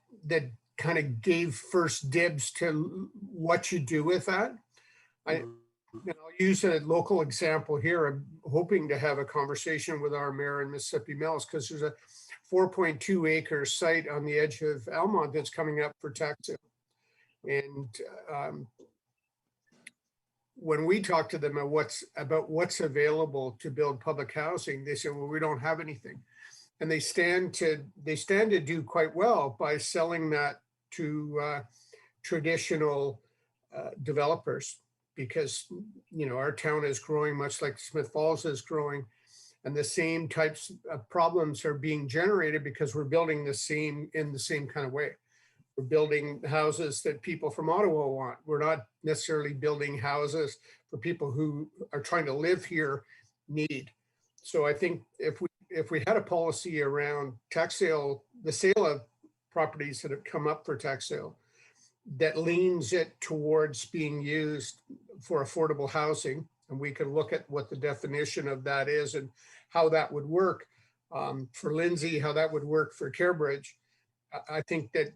kind of gave first dibs to what you do with that. I'll use a local example here. I'm hoping to have a conversation with our mayor in Mississippi Mills because there's a 4.2 acre site on the edge of Almont that's coming up for tax sale. And when we talk to them about what's available to build public housing, they say, well, we don't have anything. And they stand to do quite well by selling that to traditional developers, because our town is growing much like Smith Falls is growing, and the same types of problems are being generated because we're building in the same kind of way. We're building houses that people from Ottawa want. We're not necessarily building houses for people who are trying to live here need. So I think if we had a policy around tax sale, the sale of properties that have come up for tax sale, that leans it towards being used for affordable housing, and we can look at what the definition of that is and how that would work for Lindsay, how that would work for Carebridge. I think that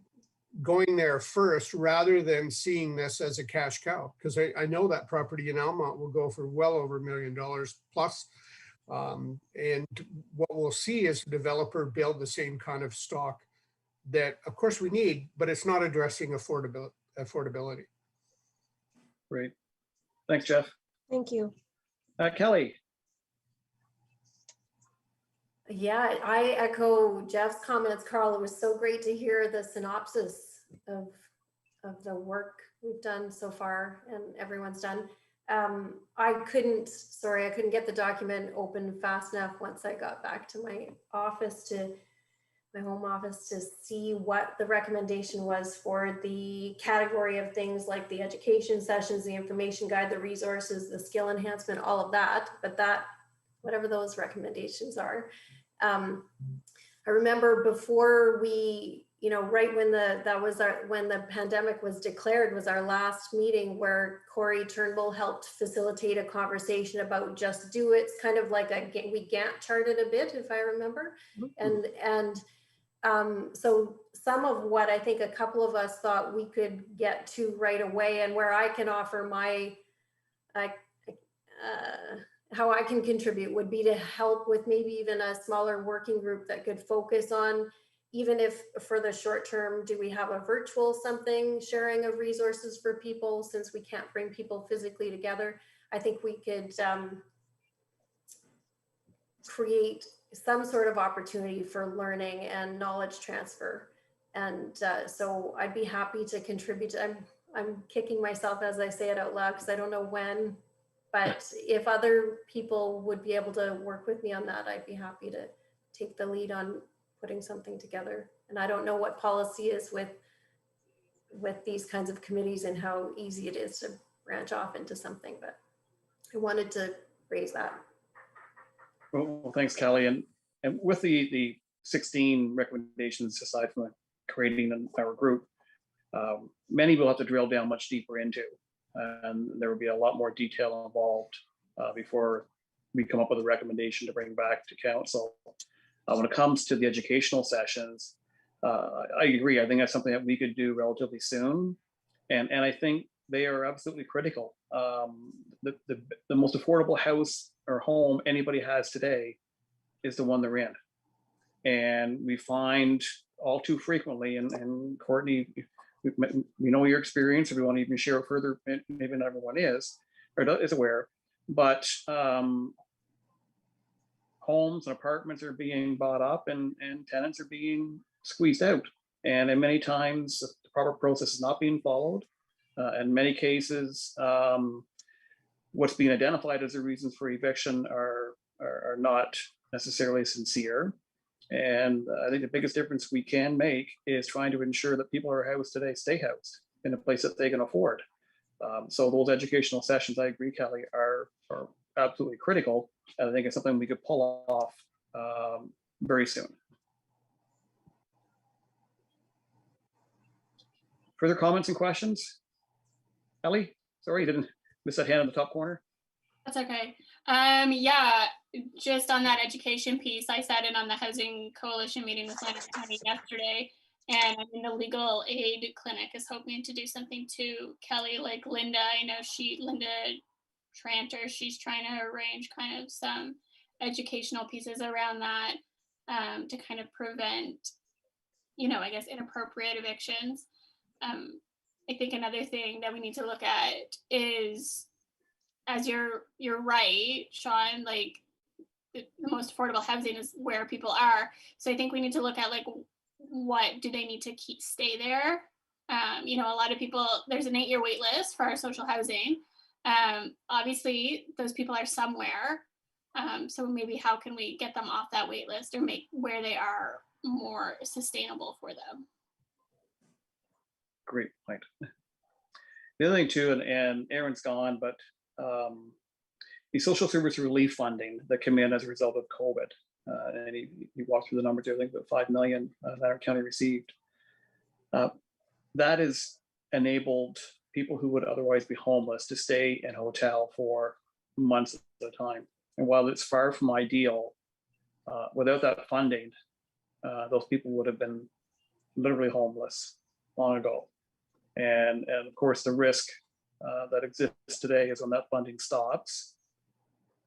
going there first rather than seeing this as a cash cow, because I know that property in Almont will go for well over $1 million plus. And what we'll see is a developer build the same kind of stock that of course we need, but it's not addressing affordability. Great. Thanks, Jeff. Thank you. Kelly. Yeah, I echo Jeff's comments, Carl. It was so great to hear the synopsis of the work we've done so far and everyone's done. I couldn't get the document open fast enough once I got back to my office, my home office, to see what the recommendation was for the category of things like the education sessions, the information guide, the resources, the skill enhancement, all of that. But that, whatever those recommendations are. I remember before we, right when when the pandemic was declared was our last meeting where Corey Turnbull helped facilitate a conversation about just do it. It's kind of like we Gantt charted a bit, if I remember. And so some of what I think a couple of us thought we could get to right away, and where I can offer my, how I can contribute would be to help with maybe even a smaller working group that could focus on, even if for the short term, do we have a virtual something, sharing of resources for people, since we can't bring people physically together. I think we could create some sort of opportunity for learning and knowledge transfer. And so I'd be happy to contribute. I'm kicking myself as I say it out loud because I don't know when, but if other people would be able to work with me on that, I'd be happy to take the lead on putting something together. And I don't know what policy is with these kinds of committees and how easy it is to branch off into something, but I wanted to raise that. Well, thanks, Kelly. And with the 16 recommendations, aside from creating our group, many we'll have to drill down much deeper into. And there will be a lot more detail involved before we come up with a recommendation to bring back to council. When it comes to the educational sessions, I agree. I think that's something that we could do relatively soon. And I think they are absolutely critical. The most affordable house or home anybody has today is the one they're in. And we find all too frequently, and Courtney, we know your experience, if we want to even share it further, maybe not everyone is aware, but homes and apartments are being bought up and tenants are being squeezed out. And in many times, the proper process is not being followed. In many cases, what's being identified as the reasons for eviction are not necessarily sincere. And I think the biggest difference we can make is trying to ensure that people who are housed today stay housed in a place that they can afford. So those educational sessions, I agree, Kelly, are absolutely critical. And I think it's something we could pull off very soon. Further comments and questions? Ellie, sorry, you didn't miss that hand in the top corner. That's okay. Yeah, just on that education piece, I sat in on the Housing Coalition meeting with Leonard County yesterday, and I mean, the legal aid clinic is hoping to do something too. Kelly, like Linda, I know Linda Tranter, she's trying to arrange kind of some educational pieces around that to kind of prevent, I guess, inappropriate evictions. I think another thing that we need to look at is, as you're right, Sean, like the most affordable housing is where people are. So I think we need to look at, like, what do they need to stay there? A lot of people, there's an 8-year wait list for our social housing. Obviously those people are somewhere. So maybe how can we get them off that wait list or make where they are more sustainable for them? Great point. The other thing too, and Aaron's gone, but the social service relief funding that came in as a result of COVID, and he walked through the numbers, I think about 5 million that our county received. That has enabled people who would otherwise be homeless to stay in a hotel for months at a time. And while it's far from ideal, without that funding, those people would have been literally homeless long ago. And of course, the risk that exists today is when that funding stops,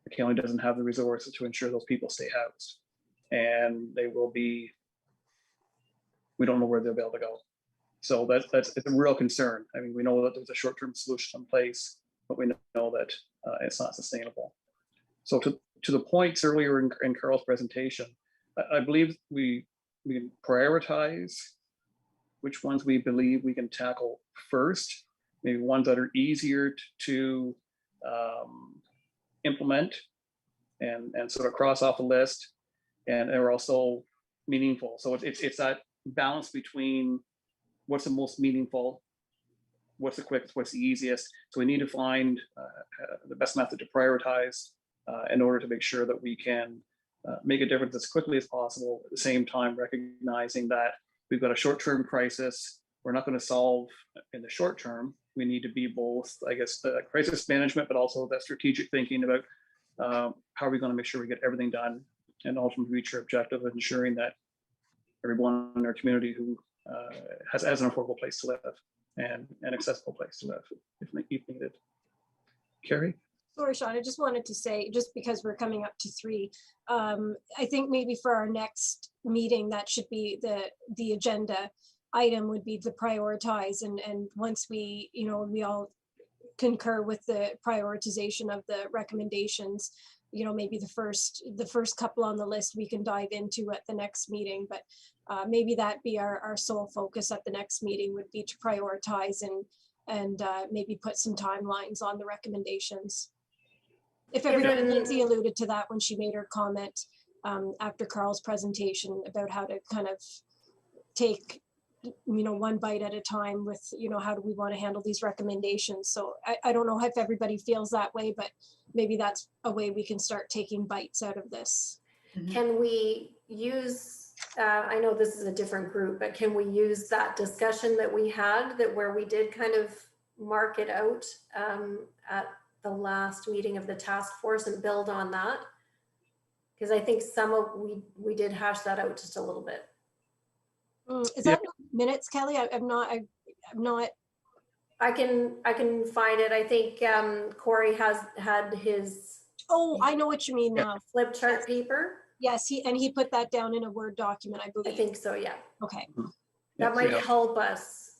the county doesn't have the resources to ensure those people stay housed. And they will be, we don't know where they'll be able to go. So it's a real concern. I mean, we know that there's a short-term solution in place, but we know that it's not sustainable. So to the points earlier in Carl's presentation, I believe we can prioritize which ones we believe we can tackle first, maybe ones that are easier to implement and sort of cross off the list, and are also meaningful. So it's that balance between what's the most meaningful, what's the quickest, what's the easiest. So we need to find the best method to prioritize in order to make sure that we can make a difference as quickly as possible, at the same time recognizing that we've got a short-term crisis we're not going to solve in the short term. We need to be both, I guess, the crisis management, but also that strategic thinking about how are we going to make sure we get everything done and ultimately reach our objective of ensuring that everyone in our community who has an affordable place to live and an accessible place to live if needed. Carrie? Sorry, Sean, I just wanted to say, just because we're coming up to 3, I think maybe for our next meeting, that should be the agenda item would be to prioritize. And once we all concur with the prioritization of the recommendations, maybe the first couple on the list we can dive into at the next meeting. But maybe that be our sole focus at the next meeting would be to prioritize and maybe put some timelines on the recommendations. If everybody, Lindsay alluded to that when she made her comment after Carl's presentation about how to kind of take, one bite at a time with, how do we want to handle these recommendations? So I don't know if everybody feels that way, but maybe that's a way we can start taking bites out of this. Can we use, I know this is a different group, but can we use that discussion that we had where we did kind of mark it out at the last meeting of the task force and build on that? Because I think we did hash that out just a little bit. Is that minutes, Kelly? I'm not. I can find it. I think Corey had his. Oh, I know what you mean now. Flip chart paper. Yes, he put that down in a Word document, I believe. I think so, yeah. Okay. That might help us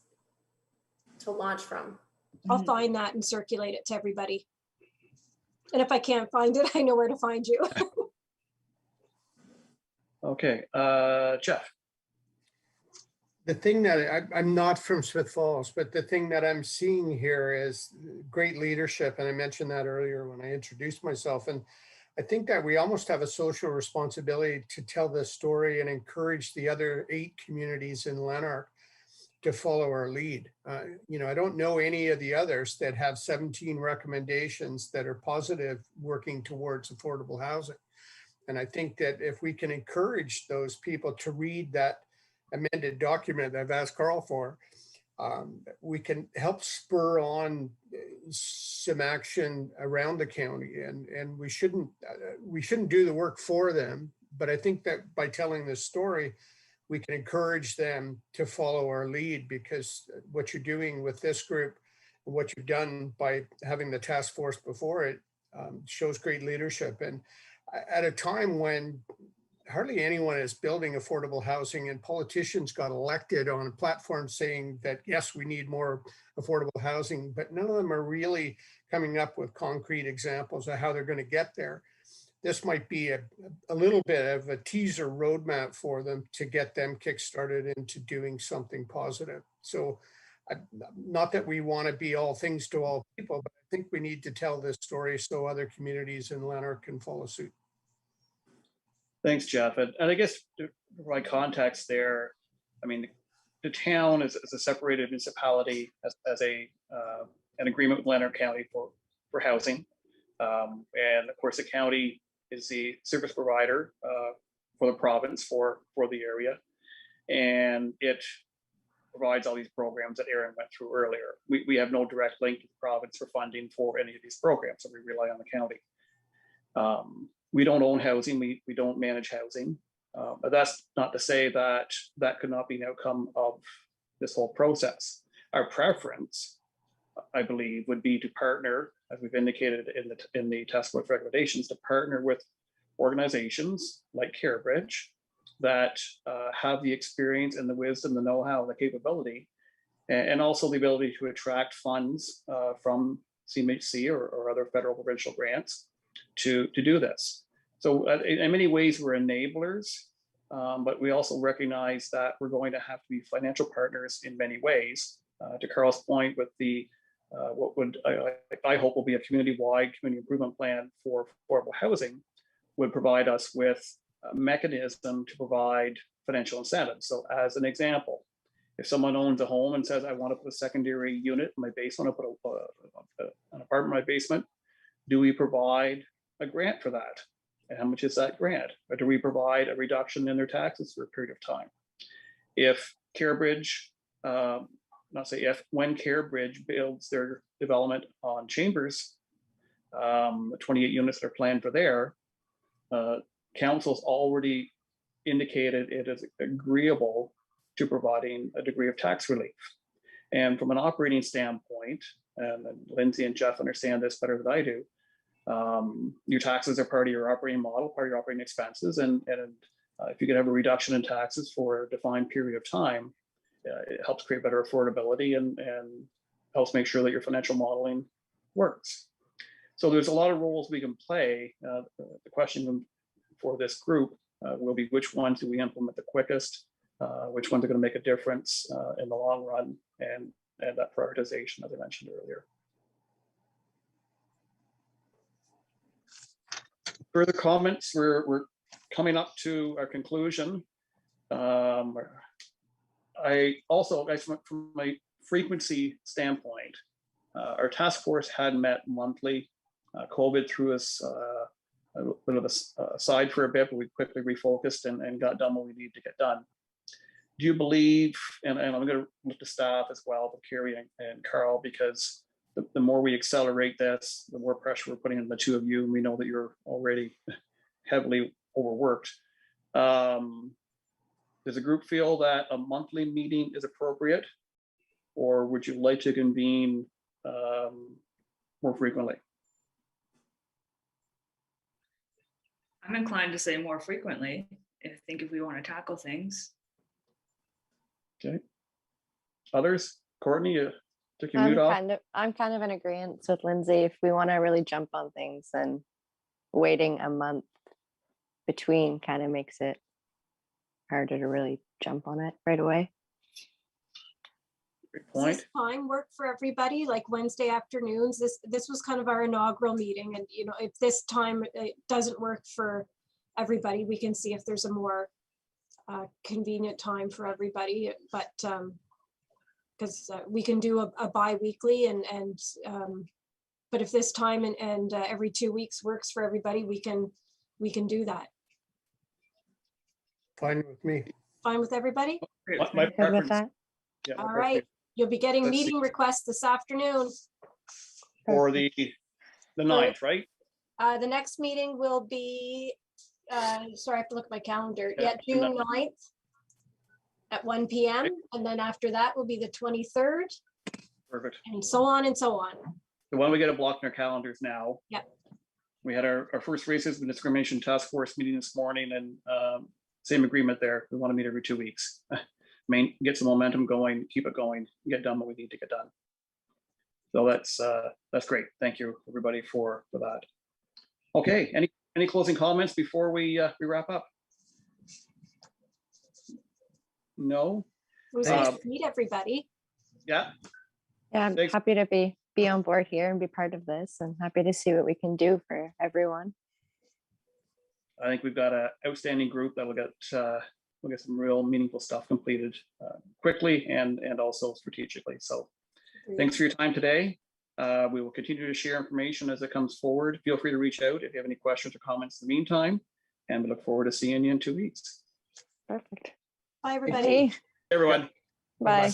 to launch from. I'll find that and circulate it to everybody. And if I can't find it, I know where to find you. Okay, Jeff. The thing that I'm not from Smith Falls, but the thing that I'm seeing here is great leadership. And I mentioned that earlier when I introduced myself. And I think that we almost have a social responsibility to tell this story and encourage the other 8 communities in Lanark to follow our lead. You know, I don't know any of the others that have 17 recommendations that are positive working towards affordable housing. And I think that if we can encourage those people to read that amended document that I've asked Carl for, we can help spur on some action around the county, and we shouldn't do the work for them. But I think that by telling this story, we can encourage them to follow our lead, because what you're doing with this group, and what you've done by having the task force before it, shows great leadership. And at a time when hardly anyone is building affordable housing, and politicians got elected on a platform saying that, yes, we need more affordable housing, but none of them are really coming up with concrete examples of how they're going to get there. This might be a little bit of a teaser roadmap for them to get them kickstarted into doing something positive. So not that we want to be all things to all people, but I think we need to tell this story so other communities in Lanark can follow suit. Thanks, Jeff. And I guess to provide context there, I mean, the town is a separated municipality, as an agreement with Lanark County for housing. And of course, the county is the service provider for the province for the area. And it provides all these programs that Aaron went through earlier. We have no direct link to the province for funding for any of these programs, so we rely on the county. We don't own housing, we don't manage housing, but that's not to say that that could not be an outcome of this whole process. Our preference, I believe, would be to partner, as we've indicated in the task force recommendations, to partner with organizations like CareBridge that have the experience and the wisdom, the know-how, the capability, and also the ability to attract funds from CMHC or other federal provincial grants to do this. So in many ways, we're enablers, but we also recognize that we're going to have to be financial partners in many ways. To Carl's point, with the what would I hope will be a community-wide community improvement plan for affordable housing, would provide us with a mechanism to provide financial incentives. So as an example, if someone owns a home and says, I want to put a secondary unit in my basement, I want to put an apartment in my basement, do we provide a grant for that? And how much is that grant? Or do we provide a reduction in their taxes for a period of time? If CareBridge, when CareBridge builds their development on Chambers, 28 units that are planned for there, council's already indicated it is agreeable to providing a degree of tax relief. And from an operating standpoint, and Lindsay and Jeff understand this better than I do, your taxes are part of your operating model, part of your operating expenses. And if you can have a reduction in taxes for a defined period of time, it helps create better affordability and helps make sure that your financial modeling works. So there's a lot of roles we can play. The question for this group will be, which ones do we implement the quickest? Which ones are going to make a difference in the long run? And that prioritization, as I mentioned earlier. Further comments? We're coming up to our conclusion. I also, from a frequency standpoint, our task force had met monthly. COVID threw us a bit of a side for a bit, but we quickly refocused and got done what we need to get done. Do you believe, and I'm going to look to staff as well, but Carrie and Carl, because the more we accelerate this, the more pressure we're putting on the two of you, and we know that you're already heavily overworked. Does the group feel that a monthly meeting is appropriate, or would you like to convene more frequently? I'm inclined to say more frequently. I think if we want to tackle things. Okay. Others? Courtney, you took your mute off. I'm kind of in agreement with Lindsay. If we want to really jump on things, then waiting a month between kind of makes it harder to really jump on it right away. Great point. Does this time work for everybody? Like Wednesday afternoons? This was kind of our inaugural meeting, and if this time it doesn't work for everybody, we can see if there's a more convenient time for everybody. But because we can do a bi-weekly but if this time and every 2 weeks works for everybody, we can do that. Fine with me. Fine with everybody? My Good with preference. that? Yeah, my All preference right. You'll be getting Let's see. meeting requests this afternoon. For the 9th, right? The next meeting will be, sorry, I have to look at my calendar. Yeah, Yeah, June 9th at 1 p.m. And then after that will be the 23rd Perfect. and so on and so on. So why don't we get a block in our calendars now? Yep. We had our first racism and discrimination task force meeting this morning, and same agreement there. We want to meet every 2 weeks. Get some momentum going, keep it going, get done what we need to get done. So that's great. Thank you, everybody, for that. Okay, any closing comments before we wrap up? No? It was nice to meet everybody. Yeah. Yeah, I'm Thanks. happy to be on board here and be part of this, and happy to see what we can do for everyone. I think we've got an outstanding group that will get some real meaningful stuff completed quickly and also strategically. So thanks for your time today. We will continue to share information as it comes forward. Feel free to reach out if you have any questions or comments in the meantime, and we look forward to seeing you in 2 weeks. Perfect. Bye, everybody. Hey, Everyone. bye.